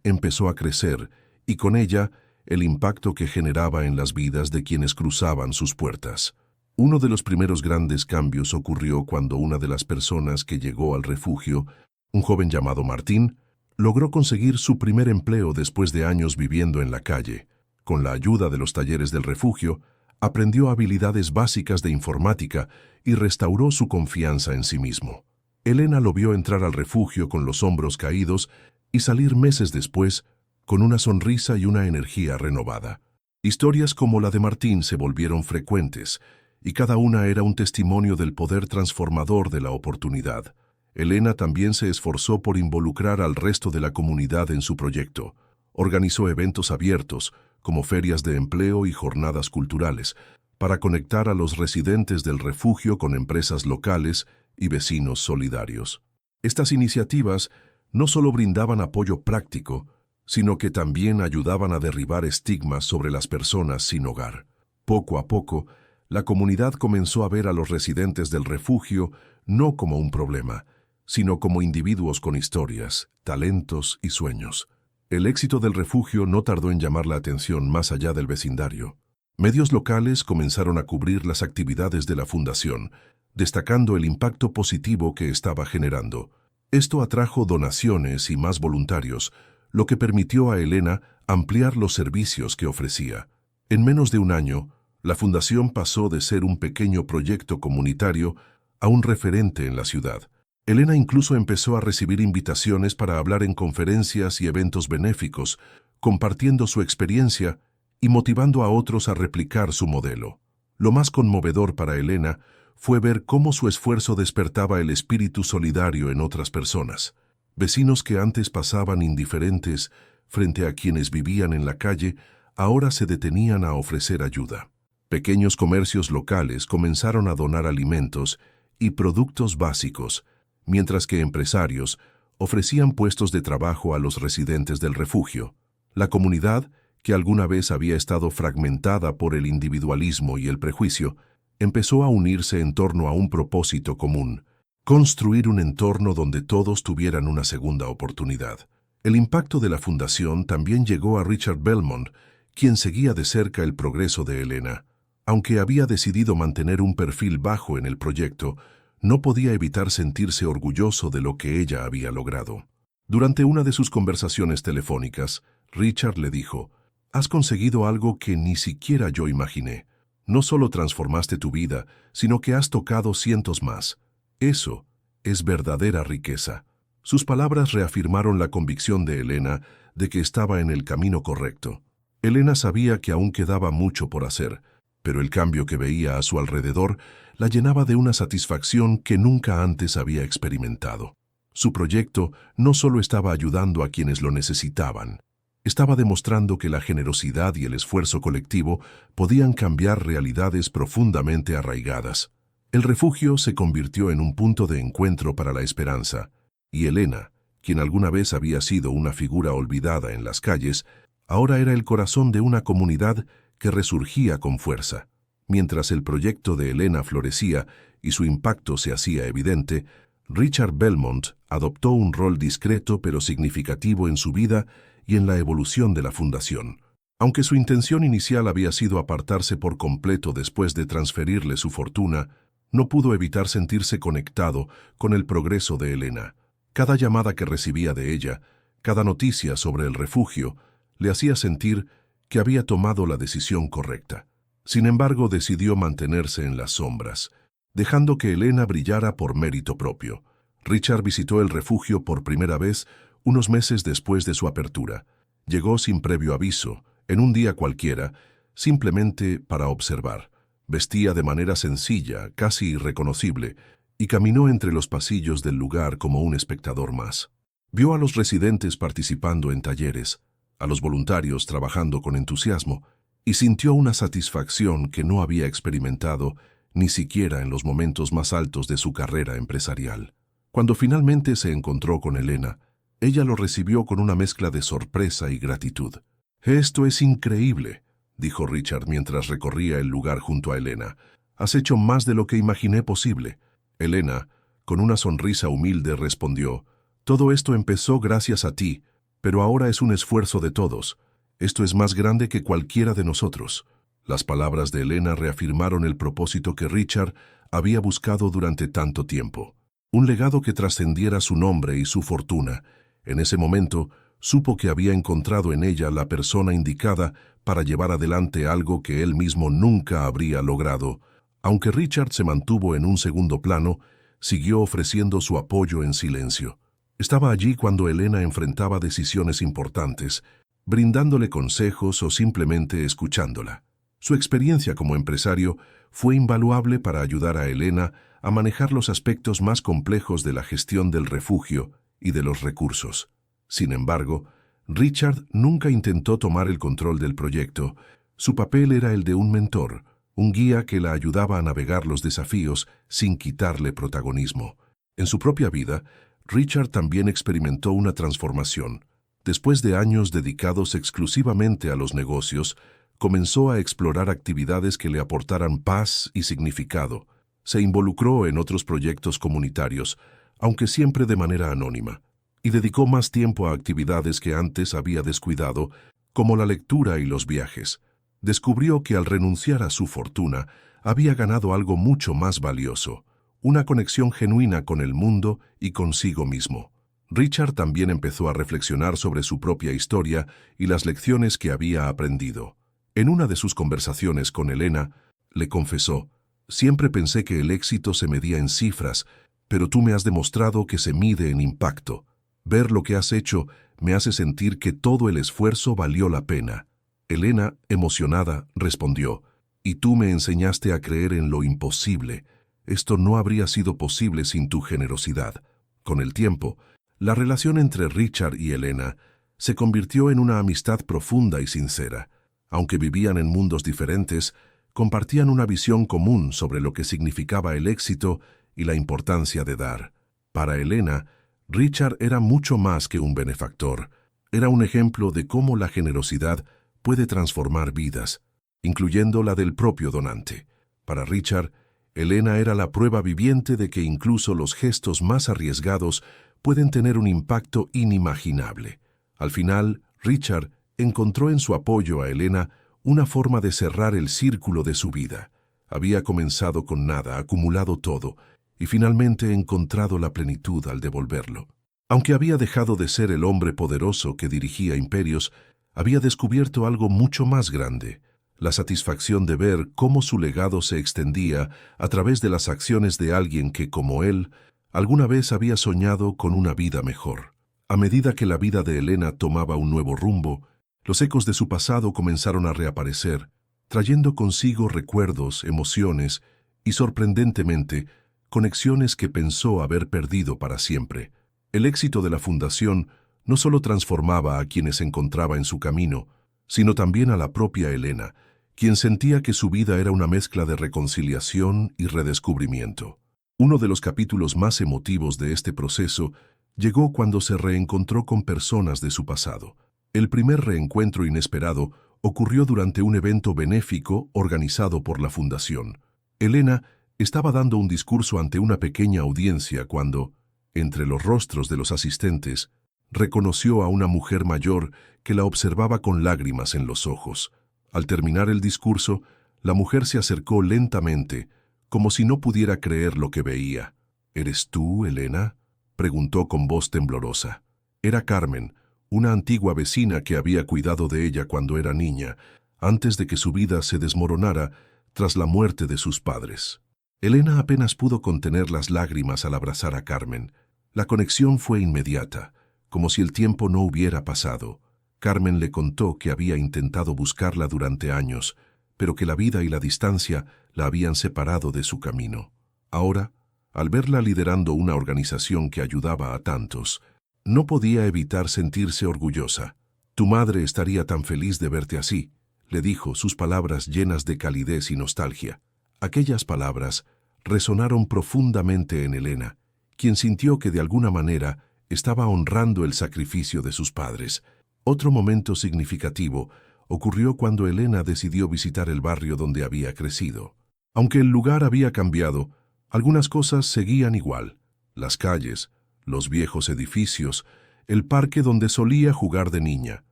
empezó a crecer y con ella el impacto que generaba en las vidas de quienes cruzaban sus puertas. Uno de los primeros grandes cambios ocurrió cuando una de las personas que llegó al refugio, un joven llamado Martín, logró conseguir su primer empleo después de años viviendo en la calle. Con la ayuda de los talleres del refugio, aprendió habilidades básicas de informática y restauró su confianza en sí mismo. Elena lo vio entrar al refugio con los hombros caídos y salir meses después con una sonrisa y una energía renovada. Historias como la de Martín se volvieron frecuentes, y cada una era un testimonio del poder transformador de la oportunidad. Elena también se esforzó por involucrar al resto de la comunidad en su proyecto. Organizó eventos abiertos, como ferias de empleo y jornadas culturales, para conectar a los residentes del refugio con empresas locales y vecinos solidarios. Estas iniciativas no solo brindaban apoyo práctico, sino que también ayudaban a derribar estigmas sobre las personas sin hogar. Poco a poco, la comunidad comenzó a ver a los residentes del refugio no como un problema, sino como individuos con historias, talentos y sueños. El éxito del refugio no tardó en llamar la atención más allá del vecindario. Medios locales comenzaron a cubrir las actividades de la fundación, destacando el impacto positivo que estaba generando. Esto atrajo donaciones y más voluntarios, lo que permitió a Elena ampliar los servicios que ofrecía. En menos de un año, la fundación pasó de ser un pequeño proyecto comunitario a un referente en la ciudad. Elena incluso empezó a recibir invitaciones para hablar en conferencias y eventos benéficos, compartiendo su experiencia y motivando a otros a replicar su modelo. Lo más conmovedor para Elena fue ver cómo su esfuerzo despertaba el espíritu solidario en otras personas. Vecinos que antes pasaban indiferentes frente a quienes vivían en la calle, ahora se detenían a ofrecer ayuda. Pequeños comercios locales comenzaron a donar alimentos y productos básicos, mientras que empresarios ofrecían puestos de trabajo a los residentes del refugio. La comunidad, que alguna vez había estado fragmentada por el individualismo y el prejuicio, empezó a unirse en torno a un propósito común: construir un entorno donde todos tuvieran una segunda oportunidad. El impacto de la fundación también llegó a Richard Belmont, quien seguía de cerca el progreso de Elena. Aunque había decidido mantener un perfil bajo en el proyecto, no podía evitar sentirse orgulloso de lo que ella había logrado. Durante una de sus conversaciones telefónicas, Richard le dijo: «Has conseguido algo que ni siquiera yo imaginé. No solo transformaste tu vida, sino que has tocado cientos más. Eso es verdadera riqueza». Sus palabras reafirmaron la convicción de Elena de que estaba en el camino correcto. Elena sabía que aún quedaba mucho por hacer, pero el cambio que veía a su alrededor la llenaba de una satisfacción que nunca antes había experimentado. Su proyecto no solo estaba ayudando a quienes lo necesitaban, estaba demostrando que la generosidad y el esfuerzo colectivo podían cambiar realidades profundamente arraigadas. El refugio se convirtió en un punto de encuentro para la esperanza, y Elena, quien alguna vez había sido una figura olvidada en las calles, ahora era el corazón de una comunidad que resurgía con fuerza. Mientras el proyecto de Elena florecía y su impacto se hacía evidente, Richard Belmont adoptó un rol discreto pero significativo en su vida y en la evolución de la fundación. Aunque su intención inicial había sido apartarse por completo después de transferirle su fortuna, no pudo evitar sentirse conectado con el progreso de Elena. Cada llamada que recibía de ella, cada noticia sobre el refugio, le hacía sentir que había tomado la decisión correcta. Sin embargo, decidió mantenerse en las sombras, dejando que Elena brillara por mérito propio. Richard visitó el refugio por primera vez unos meses después de su apertura. Llegó sin previo aviso, en un día cualquiera, simplemente para observar. Vestía de manera sencilla, casi irreconocible, y caminó entre los pasillos del lugar como un espectador más. Vio a los residentes participando en talleres, a los voluntarios trabajando con entusiasmo, y sintió una satisfacción que no había experimentado ni siquiera en los momentos más altos de su carrera empresarial. Cuando finalmente se encontró con Elena, ella lo recibió con una mezcla de sorpresa y gratitud. «Esto es increíble», dijo Richard mientras recorría el lugar junto a Elena. «Has hecho más de lo que imaginé posible». Elena, con una sonrisa humilde, respondió: «Todo esto empezó gracias a ti, pero ahora es un esfuerzo de todos. Esto es más grande que cualquiera de nosotros». Las palabras de Elena reafirmaron el propósito que Richard había buscado durante tanto tiempo. Un legado que trascendiera su nombre y su fortuna. En ese momento, supo que había encontrado en ella la persona indicada para llevar adelante algo que él mismo nunca habría logrado. Aunque Richard se mantuvo en un segundo plano, siguió ofreciendo su apoyo en silencio. Estaba allí cuando Elena enfrentaba decisiones importantes, brindándole consejos o simplemente escuchándola. Su experiencia como empresario fue invaluable para ayudar a Elena a manejar los aspectos más complejos de la gestión del refugio y de los recursos. Sin embargo, Richard nunca intentó tomar el control del proyecto. Su papel era el de un mentor, un guía que la ayudaba a navegar los desafíos sin quitarle protagonismo. En su propia vida, Richard también experimentó una transformación. Después de años dedicados exclusivamente a los negocios, comenzó a explorar actividades que le aportaran paz y significado. Se involucró en otros proyectos comunitarios, aunque siempre de manera anónima, y dedicó más tiempo a actividades que antes había descuidado, como la lectura y los viajes. Descubrió que al renunciar a su fortuna, había ganado algo mucho más valioso, una conexión genuina con el mundo y consigo mismo. Richard también empezó a reflexionar sobre su propia historia y las lecciones que había aprendido. En una de sus conversaciones con Elena, le confesó: «Siempre pensé que el éxito se medía en cifras, pero tú me has demostrado que se mide en impacto. Ver lo que has hecho me hace sentir que todo el esfuerzo valió la pena». Elena, emocionada, respondió: «Y tú me enseñaste a creer en lo imposible. Esto no habría sido posible sin tu generosidad». Con el tiempo, la relación entre Richard y Elena se convirtió en una amistad profunda y sincera. Aunque vivían en mundos diferentes, compartían una visión común sobre lo que significaba el éxito y la importancia de dar. Para Elena, Richard era mucho más que un benefactor. Era un ejemplo de cómo la generosidad puede transformar vidas, incluyendo la del propio donante. Para Richard, Elena era la prueba viviente de que incluso los gestos más arriesgados pueden tener un impacto inimaginable. Al final, Richard encontró en su apoyo a Elena una forma de cerrar el círculo de su vida. Había comenzado con nada, acumulado todo, y finalmente encontrado la plenitud al devolverlo. Aunque había dejado de ser el hombre poderoso que dirigía imperios, había descubierto algo mucho más grande: la satisfacción de ver cómo su legado se extendía a través de las acciones de alguien que, como él, alguna vez había soñado con una vida mejor. A medida que la vida de Elena tomaba un nuevo rumbo, los ecos de su pasado comenzaron a reaparecer, trayendo consigo recuerdos, emociones y, sorprendentemente, conexiones que pensó haber perdido para siempre. El éxito de la fundación no solo transformaba a quienes encontraba en su camino, sino también a la propia Elena, quien sentía que su vida era una mezcla de reconciliación y redescubrimiento. Uno de los capítulos más emotivos de este proceso llegó cuando se reencontró con personas de su pasado. El primer reencuentro inesperado ocurrió durante un evento benéfico organizado por la Fundación. Elena estaba dando un discurso ante una pequeña audiencia cuando, entre los rostros de los asistentes, reconoció a una mujer mayor que la observaba con lágrimas en los ojos. Al terminar el discurso, la mujer se acercó lentamente, como si no pudiera creer lo que veía. «¿Eres tú, Elena?», preguntó con voz temblorosa. Era Carmen, una antigua vecina que había cuidado de ella cuando era niña, antes de que su vida se desmoronara tras la muerte de sus padres. Elena apenas pudo contener las lágrimas al abrazar a Carmen. La conexión fue inmediata, como si el tiempo no hubiera pasado. Carmen le contó que había intentado buscarla durante años, pero que la vida y la distancia la habían separado de su camino. Ahora, al verla liderando una organización que ayudaba a tantos, no podía evitar sentirse orgullosa. «Tu madre estaría tan feliz de verte así», le dijo, sus palabras llenas de calidez y nostalgia. Aquellas palabras resonaron profundamente en Elena, quien sintió que de alguna manera estaba honrando el sacrificio de sus padres. Otro momento significativo ocurrió cuando Elena decidió visitar el barrio donde había crecido. Aunque el lugar había cambiado, algunas cosas seguían igual. Las calles, los viejos edificios, el parque donde solía jugar de niña.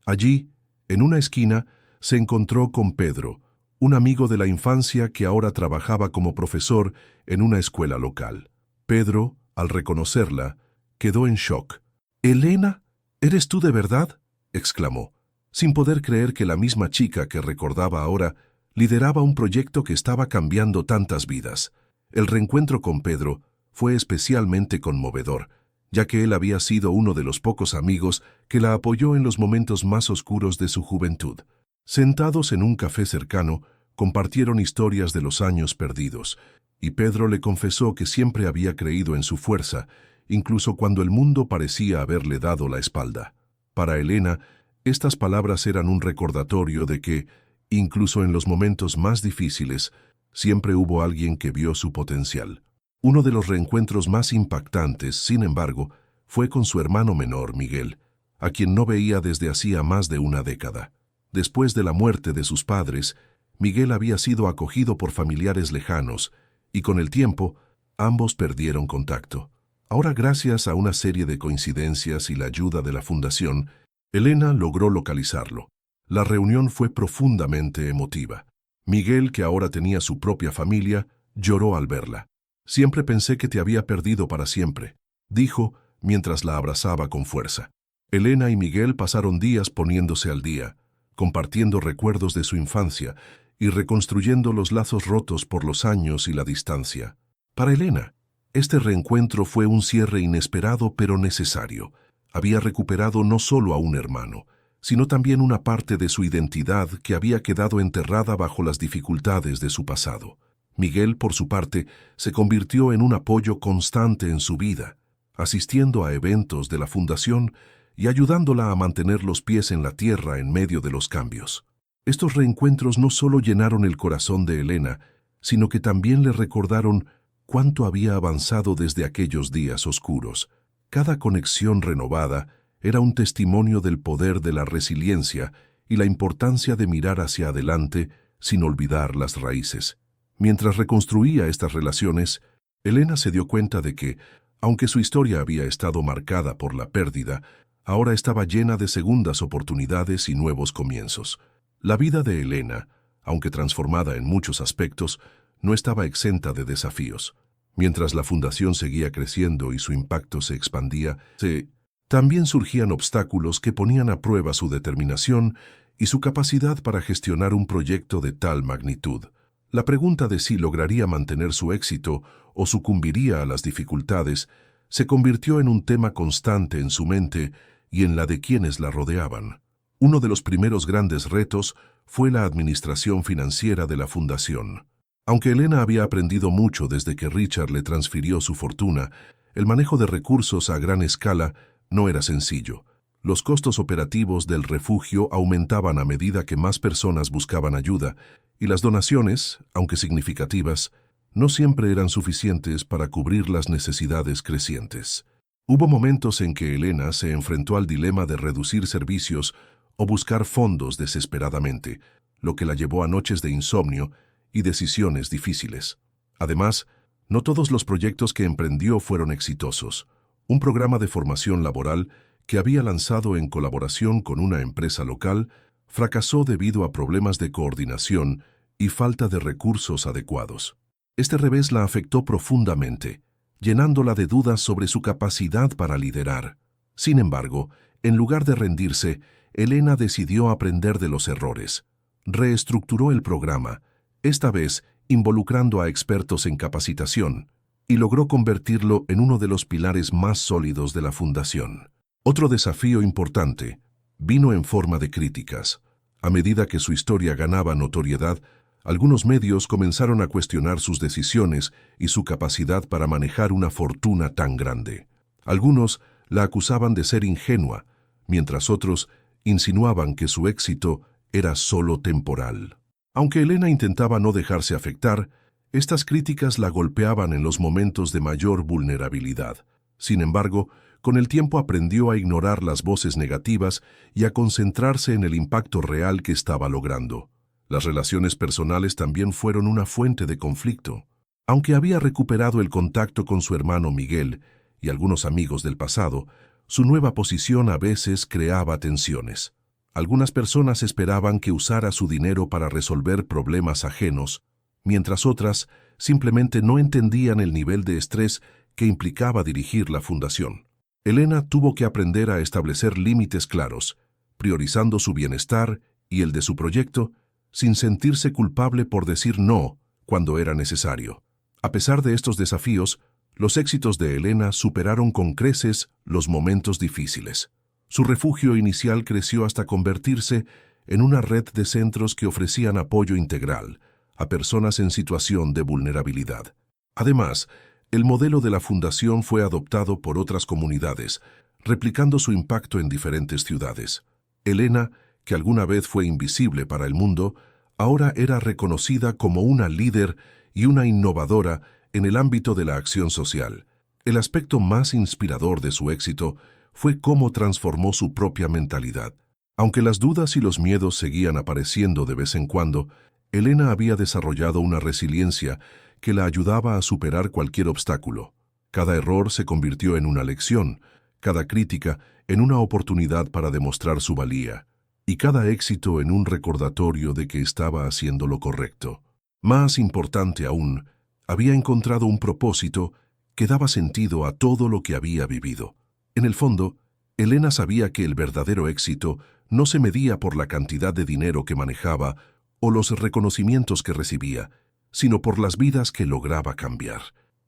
Allí, en una esquina, se encontró con Pedro, un amigo de la infancia que ahora trabajaba como profesor en una escuela local. Pedro, al reconocerla, quedó en shock. «¿Elena? ¿Eres tú de verdad?», exclamó, sin poder creer que la misma chica que recordaba ahora lideraba un proyecto que estaba cambiando tantas vidas. El reencuentro con Pedro fue especialmente conmovedor, ya que él había sido uno de los pocos amigos que la apoyó en los momentos más oscuros de su juventud. Sentados en un café cercano, compartieron historias de los años perdidos, y Pedro le confesó que siempre había creído en su fuerza, incluso cuando el mundo parecía haberle dado la espalda. Para Elena, estas palabras eran un recordatorio de que, incluso en los momentos más difíciles, siempre hubo alguien que vio su potencial. Uno de los reencuentros más impactantes, sin embargo, fue con su hermano menor, Miguel, a quien no veía desde hacía más de una década. Después de la muerte de sus padres, Miguel había sido acogido por familiares lejanos, y con el tiempo, ambos perdieron contacto. Ahora, gracias a una serie de coincidencias y la ayuda de la Fundación, Elena logró localizarlo. La reunión fue profundamente emotiva. Miguel, que ahora tenía su propia familia, lloró al verla. «Siempre pensé que te había perdido para siempre», dijo mientras la abrazaba con fuerza. Elena y Miguel pasaron días poniéndose al día, compartiendo recuerdos de su infancia y reconstruyendo los lazos rotos por los años y la distancia. Para Elena, este reencuentro fue un cierre inesperado pero necesario. Había recuperado no solo a un hermano, sino también una parte de su identidad que había quedado enterrada bajo las dificultades de su pasado. Miguel, por su parte, se convirtió en un apoyo constante en su vida, asistiendo a eventos de la Fundación y ayudándola a mantener los pies en la tierra en medio de los cambios. Estos reencuentros no solo llenaron el corazón de Elena, sino que también le recordaron cuánto había avanzado desde aquellos días oscuros. Cada conexión renovada era un testimonio del poder de la resiliencia y la importancia de mirar hacia adelante sin olvidar las raíces. Mientras reconstruía estas relaciones, Elena se dio cuenta de que, aunque su historia había estado marcada por la pérdida, ahora estaba llena de segundas oportunidades y nuevos comienzos. La vida de Elena, aunque transformada en muchos aspectos, no estaba exenta de desafíos. Mientras la Fundación seguía creciendo y su impacto se expandía, también surgían obstáculos que ponían a prueba su determinación y su capacidad para gestionar un proyecto de tal magnitud. La pregunta de si lograría mantener su éxito o sucumbiría a las dificultades se convirtió en un tema constante en su mente y en la de quienes la rodeaban. Uno de los primeros grandes retos fue la administración financiera de la Fundación. Aunque Elena había aprendido mucho desde que Richard le transfirió su fortuna, el manejo de recursos a gran escala no era sencillo. Los costos operativos del refugio aumentaban a medida que más personas buscaban ayuda, y las donaciones, aunque significativas, no siempre eran suficientes para cubrir las necesidades crecientes. Hubo momentos en que Elena se enfrentó al dilema de reducir servicios o buscar fondos desesperadamente, lo que la llevó a noches de insomnio y decisiones difíciles. Además, no todos los proyectos que emprendió fueron exitosos. un programa de formación laboral que había lanzado en colaboración con una empresa local, fracasó debido a problemas de coordinación y falta de recursos adecuados. Este revés la afectó profundamente, llenándola de dudas sobre su capacidad para liderar. Sin embargo, en lugar de rendirse, Elena decidió aprender de los errores. Reestructuró el programa, esta vez involucrando a expertos en capacitación, y logró convertirlo en uno de los pilares más sólidos de la fundación. Otro desafío importante vino en forma de críticas. A medida que su historia ganaba notoriedad, algunos medios comenzaron a cuestionar sus decisiones y su capacidad para manejar una fortuna tan grande. Algunos la acusaban de ser ingenua, mientras otros insinuaban que su éxito era solo temporal. Aunque Elena intentaba no dejarse afectar, estas críticas la golpeaban en los momentos de mayor vulnerabilidad. Sin embargo, con el tiempo aprendió a ignorar las voces negativas y a concentrarse en el impacto real que estaba logrando. Las relaciones personales también fueron una fuente de conflicto. Aunque había recuperado el contacto con su hermano Miguel y algunos amigos del pasado, su nueva posición a veces creaba tensiones. Algunas personas esperaban que usara su dinero para resolver problemas ajenos, mientras otras simplemente no entendían el nivel de estrés que implicaba dirigir la fundación. Elena tuvo que aprender a establecer límites claros, priorizando su bienestar y el de su proyecto, sin sentirse culpable por decir no cuando era necesario. A pesar de estos desafíos, los éxitos de Elena superaron con creces los momentos difíciles. Su refugio inicial creció hasta convertirse en una red de centros que ofrecían apoyo integral a personas en situación de vulnerabilidad. Además, el modelo de la fundación fue adoptado por otras comunidades, replicando su impacto en diferentes ciudades. Elena, que alguna vez fue invisible para el mundo, ahora era reconocida como una líder y una innovadora en el ámbito de la acción social. El aspecto más inspirador de su éxito fue cómo transformó su propia mentalidad. Aunque las dudas y los miedos seguían apareciendo de vez en cuando, Elena había desarrollado una resiliencia que la ayudaba a superar cualquier obstáculo. Cada error se convirtió en una lección, cada crítica en una oportunidad para demostrar su valía, y cada éxito en un recordatorio de que estaba haciendo lo correcto. Más importante aún, había encontrado un propósito que daba sentido a todo lo que había vivido. En el fondo, Elena sabía que el verdadero éxito no se medía por la cantidad de dinero que manejaba o los reconocimientos que recibía, sino por las vidas que lograba cambiar.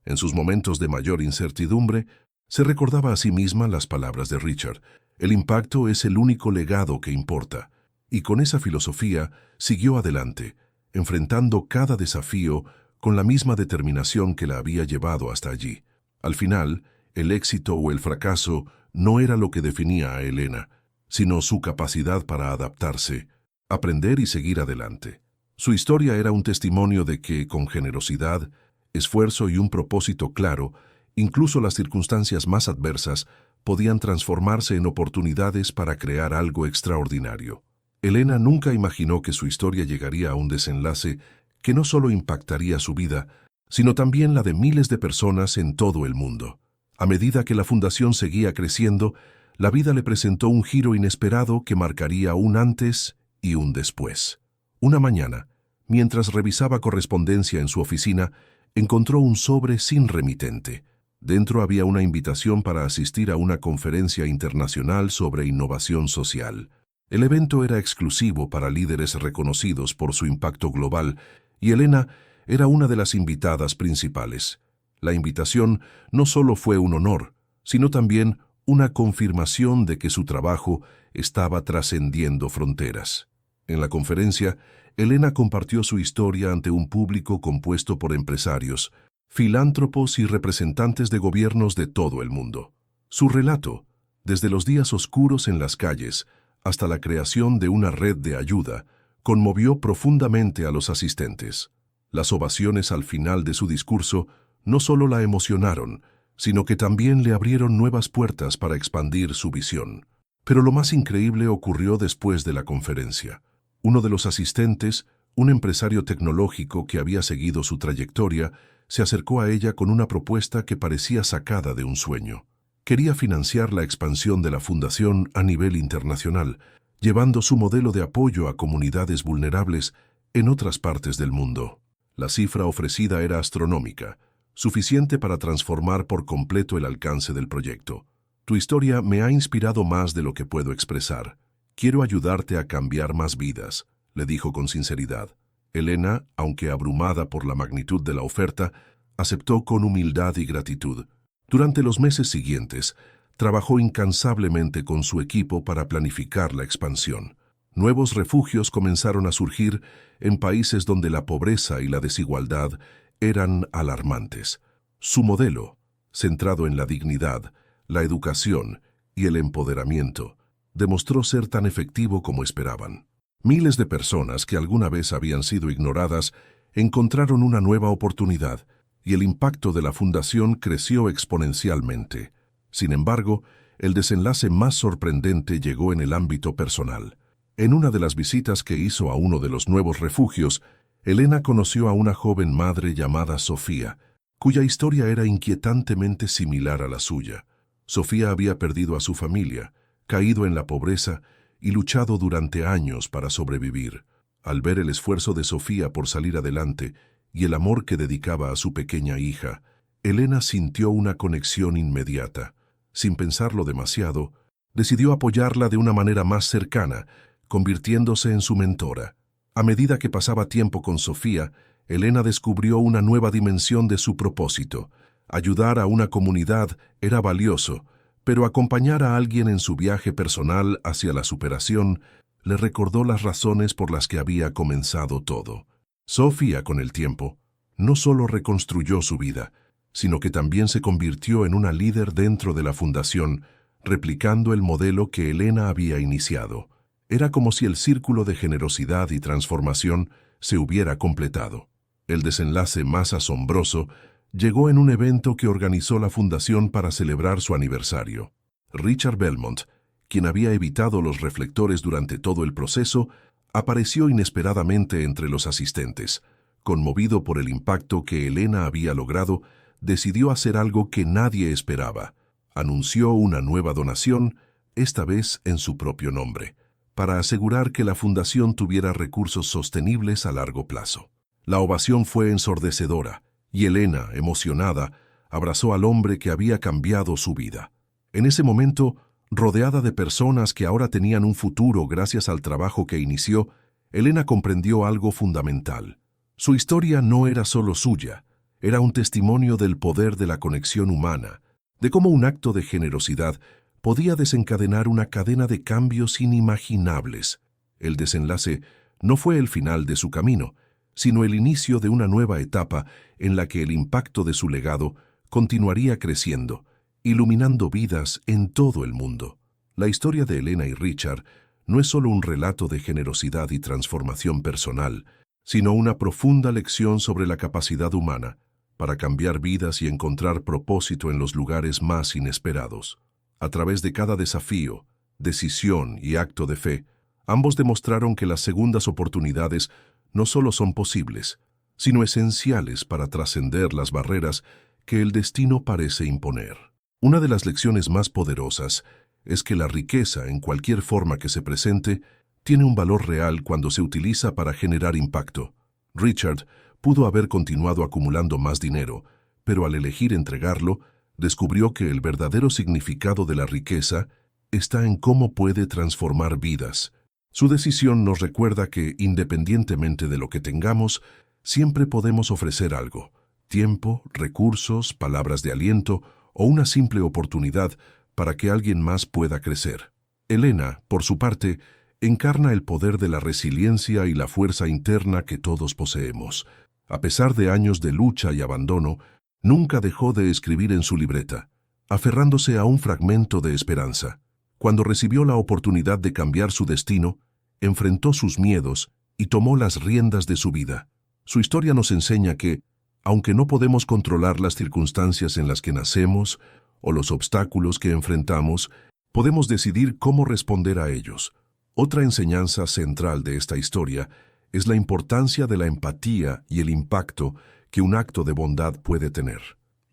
En sus momentos de mayor incertidumbre, se recordaba a sí misma las palabras de Richard: el impacto es el único legado que importa, y con esa filosofía siguió adelante, enfrentando cada desafío con la misma determinación que la había llevado hasta allí. Al final, el éxito o el fracaso no era lo que definía a Elena, sino su capacidad para adaptarse, aprender y seguir adelante. Su historia era un testimonio de que, con generosidad, esfuerzo y un propósito claro, incluso las circunstancias más adversas podían transformarse en oportunidades para crear algo extraordinario. Elena nunca imaginó que su historia llegaría a un desenlace que no solo impactaría su vida, sino también la de miles de personas en todo el mundo. A medida que la fundación seguía creciendo, la vida le presentó un giro inesperado que marcaría un antes y un después. Una mañana, mientras revisaba correspondencia en su oficina, encontró un sobre sin remitente. Dentro había una invitación para asistir a una conferencia internacional sobre innovación social. El evento era exclusivo para líderes reconocidos por su impacto global, y Elena era una de las invitadas principales. La invitación no solo fue un honor, sino también una confirmación de que su trabajo estaba trascendiendo fronteras. En la conferencia, Elena compartió su historia ante un público compuesto por empresarios, filántropos y representantes de gobiernos de todo el mundo. Su relato, desde los días oscuros en las calles hasta la creación de una red de ayuda, conmovió profundamente a los asistentes. Las ovaciones al final de su discurso no solo la emocionaron, sino que también le abrieron nuevas puertas para expandir su visión. Pero lo más increíble ocurrió después de la conferencia. Uno de los asistentes, un empresario tecnológico que había seguido su trayectoria, se acercó a ella con una propuesta que parecía sacada de un sueño. Quería financiar la expansión de la fundación a nivel internacional, llevando su modelo de apoyo a comunidades vulnerables en otras partes del mundo. La cifra ofrecida era astronómica, suficiente para transformar por completo el alcance del proyecto. Tu historia me ha inspirado más de lo que puedo expresar. Quiero ayudarte a cambiar más vidas, le dijo con sinceridad. Elena, aunque abrumada por la magnitud de la oferta, aceptó con humildad y gratitud. Durante los meses siguientes, trabajó incansablemente con su equipo para planificar la expansión. Nuevos refugios comenzaron a surgir en países donde la pobreza y la desigualdad eran alarmantes. Su modelo, centrado en la dignidad, la educación y el empoderamiento, demostró ser tan efectivo como esperaban. Miles de personas que alguna vez habían sido ignoradas encontraron una nueva oportunidad y el impacto de la fundación creció exponencialmente. Sin embargo, el desenlace más sorprendente llegó en el ámbito personal. En una de las visitas que hizo a uno de los nuevos refugios, Elena conoció a una joven madre llamada Sofía, cuya historia era inquietantemente similar a la suya. Sofía había perdido a su familia, caído en la pobreza y luchado durante años para sobrevivir. Al ver el esfuerzo de Sofía por salir adelante y el amor que dedicaba a su pequeña hija, Elena sintió una conexión inmediata. Sin pensarlo demasiado, decidió apoyarla de una manera más cercana, convirtiéndose en su mentora. A medida que pasaba tiempo con Sofía, Elena descubrió una nueva dimensión de su propósito. Ayudar a una comunidad era valioso, pero acompañar a alguien en su viaje personal hacia la superación le recordó las razones por las que había comenzado todo. Sofía, con el tiempo, no solo reconstruyó su vida, sino que también se convirtió en una líder dentro de la fundación, replicando el modelo que Elena había iniciado. Era como si el círculo de generosidad y transformación se hubiera completado. El desenlace más asombroso llegó en un evento que organizó la fundación para celebrar su aniversario. Richard Belmont, quien había evitado los reflectores durante todo el proceso, apareció inesperadamente entre los asistentes. Conmovido por el impacto que Elena había logrado, decidió hacer algo que nadie esperaba. Anunció una nueva donación, esta vez en su propio nombre, para asegurar que la fundación tuviera recursos sostenibles a largo plazo. La ovación fue ensordecedora, y Elena, emocionada, abrazó al hombre que había cambiado su vida. En ese momento, rodeada de personas que ahora tenían un futuro gracias al trabajo que inició, Elena comprendió algo fundamental. Su historia no era solo suya, era un testimonio del poder de la conexión humana, de cómo un acto de generosidad podía desencadenar una cadena de cambios inimaginables. El desenlace no fue el final de su camino, sino el inicio de una nueva etapa en la que el impacto de su legado continuaría creciendo, iluminando vidas en todo el mundo. La historia de Elena y Richard no es solo un relato de generosidad y transformación personal, sino una profunda lección sobre la capacidad humana para cambiar vidas y encontrar propósito en los lugares más inesperados. A través de cada desafío, decisión y acto de fe, ambos demostraron que las segundas oportunidades no solo son posibles, sino esenciales para trascender las barreras que el destino parece imponer. Una de las lecciones más poderosas es que la riqueza, en cualquier forma que se presente, tiene un valor real cuando se utiliza para generar impacto. Richard pudo haber continuado acumulando más dinero, pero al elegir entregarlo, descubrió que el verdadero significado de la riqueza está en cómo puede transformar vidas. Su decisión nos recuerda que, independientemente de lo que tengamos, siempre podemos ofrecer algo: tiempo, recursos, palabras de aliento o una simple oportunidad para que alguien más pueda crecer. Elena, por su parte, encarna el poder de la resiliencia y la fuerza interna que todos poseemos. A pesar de años de lucha y abandono, nunca dejó de escribir en su libreta, aferrándose a un fragmento de esperanza. Cuando recibió la oportunidad de cambiar su destino, enfrentó sus miedos y tomó las riendas de su vida. Su historia nos enseña que, aunque no podemos controlar las circunstancias en las que nacemos o los obstáculos que enfrentamos, podemos decidir cómo responder a ellos. Otra enseñanza central de esta historia es la importancia de la empatía y el impacto que un acto de bondad puede tener.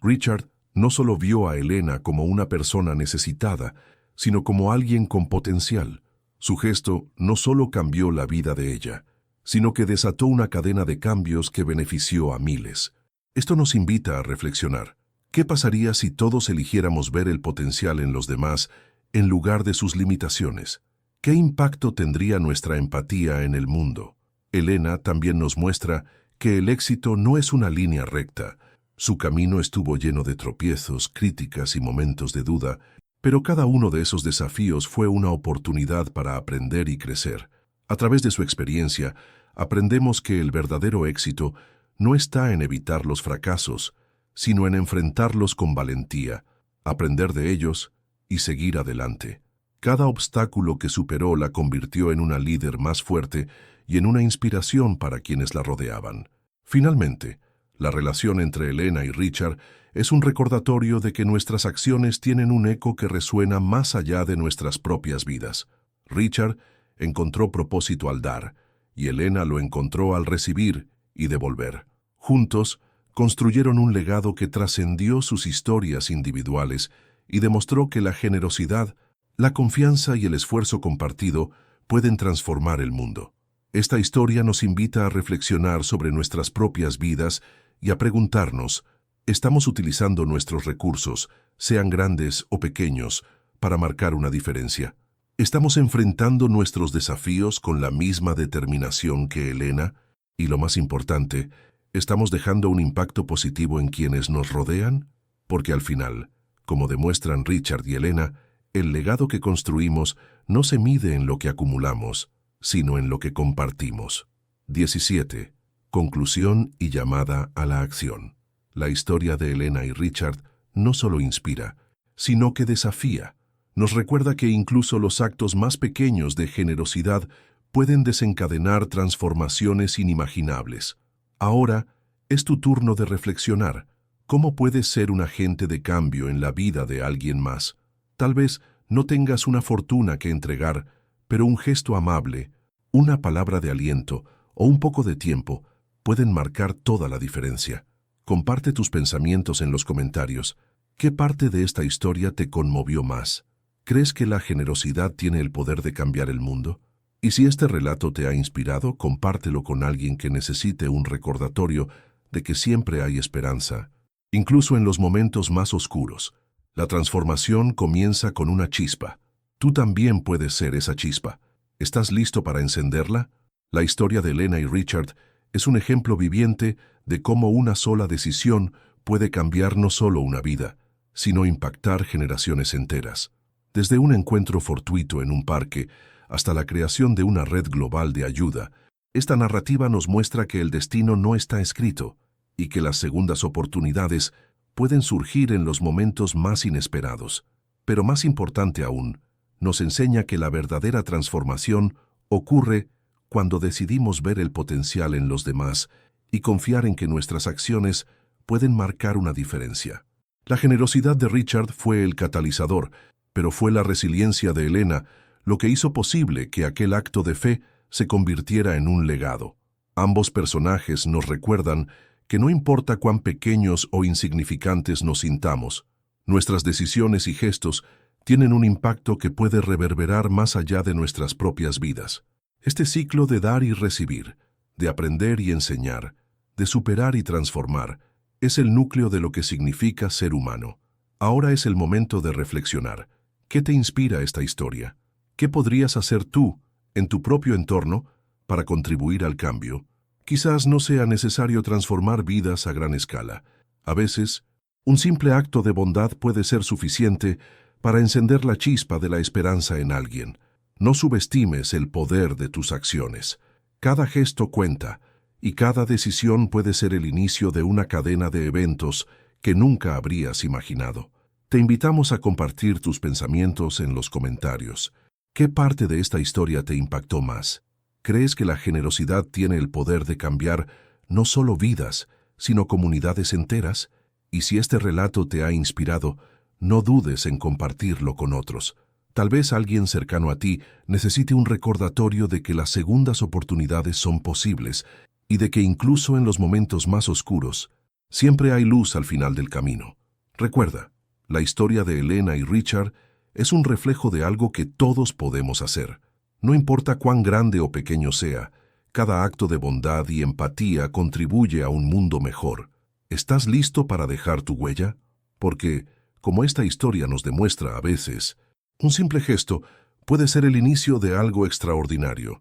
Richard no solo vio a Elena como una persona necesitada, sino como alguien con potencial. Su gesto no solo cambió la vida de ella, sino que desató una cadena de cambios que benefició a miles. Esto nos invita a reflexionar. ¿Qué pasaría si todos eligiéramos ver el potencial en los demás en lugar de sus limitaciones? ¿Qué impacto tendría nuestra empatía en el mundo? Elena también nos muestra que el éxito no es una línea recta. Su camino estuvo lleno de tropiezos, críticas y momentos de duda, pero cada uno de esos desafíos fue una oportunidad para aprender y crecer. A través de su experiencia, aprendemos que el verdadero éxito no está en evitar los fracasos, sino en enfrentarlos con valentía, aprender de ellos y seguir adelante. Cada obstáculo que superó la convirtió en una líder más fuerte y en una inspiración para quienes la rodeaban. Finalmente, la relación entre Elena y Richard es un recordatorio de que nuestras acciones tienen un eco que resuena más allá de nuestras propias vidas. Richard encontró propósito al dar, y Elena lo encontró al recibir y devolver. Juntos, construyeron un legado que trascendió sus historias individuales y demostró que la generosidad, la confianza y el esfuerzo compartido pueden transformar el mundo. Esta historia nos invita a reflexionar sobre nuestras propias vidas y a preguntarnos, ¿estamos utilizando nuestros recursos, sean grandes o pequeños, para marcar una diferencia? ¿Estamos enfrentando nuestros desafíos con la misma determinación que Elena? Y lo más importante, ¿estamos dejando un impacto positivo en quienes nos rodean? Porque al final, como demuestran Richard y Elena, el legado que construimos no se mide en lo que acumulamos, sino en lo que compartimos. 17. Conclusión y llamada a la acción. La historia de Elena y Richard no solo inspira, sino que desafía. Nos recuerda que incluso los actos más pequeños de generosidad pueden desencadenar transformaciones inimaginables. Ahora es tu turno de reflexionar. ¿Cómo puedes ser un agente de cambio en la vida de alguien más? Tal vez no tengas una fortuna que entregar, pero un gesto amable, una palabra de aliento o un poco de tiempo pueden marcar toda la diferencia. Comparte tus pensamientos en los comentarios. ¿Qué parte de esta historia te conmovió más? ¿Crees que la generosidad tiene el poder de cambiar el mundo? Y si este relato te ha inspirado, compártelo con alguien que necesite un recordatorio de que siempre hay esperanza. Incluso en los momentos más oscuros, la transformación comienza con una chispa. Tú también puedes ser esa chispa. ¿Estás listo para encenderla? La historia de Elena y Richard es un ejemplo viviente de cómo una sola decisión puede cambiar no solo una vida, sino impactar generaciones enteras. Desde un encuentro fortuito en un parque hasta la creación de una red global de ayuda, esta narrativa nos muestra que el destino no está escrito y que las segundas oportunidades pueden surgir en los momentos más inesperados. Pero más importante aún, nos enseña que la verdadera transformación ocurre cuando decidimos ver el potencial en los demás y confiar en que nuestras acciones pueden marcar una diferencia. La generosidad de Richard fue el catalizador, pero fue la resiliencia de Elena lo que hizo posible que aquel acto de fe se convirtiera en un legado. Ambos personajes nos recuerdan que no importa cuán pequeños o insignificantes nos sintamos, nuestras decisiones y gestos tienen un impacto que puede reverberar más allá de nuestras propias vidas. Este ciclo de dar y recibir, de aprender y enseñar, de superar y transformar, es el núcleo de lo que significa ser humano. Ahora es el momento de reflexionar. ¿Qué te inspira esta historia? ¿Qué podrías hacer tú, en tu propio entorno, para contribuir al cambio? Quizás no sea necesario transformar vidas a gran escala. A veces, un simple acto de bondad puede ser suficiente para encender la chispa de la esperanza en alguien. No subestimes el poder de tus acciones. Cada gesto cuenta, y cada decisión puede ser el inicio de una cadena de eventos que nunca habrías imaginado. Te invitamos a compartir tus pensamientos en los comentarios. ¿Qué parte de esta historia te impactó más? ¿Crees que la generosidad tiene el poder de cambiar no solo vidas, sino comunidades enteras? Y si este relato te ha inspirado, no dudes en compartirlo con otros. Tal vez alguien cercano a ti necesite un recordatorio de que las segundas oportunidades son posibles y de que incluso en los momentos más oscuros, siempre hay luz al final del camino. Recuerda, la historia de Elena y Richard es un reflejo de algo que todos podemos hacer. No importa cuán grande o pequeño sea, cada acto de bondad y empatía contribuye a un mundo mejor. ¿Estás listo para dejar tu huella? Porque, como esta historia nos demuestra a veces, un simple gesto puede ser el inicio de algo extraordinario.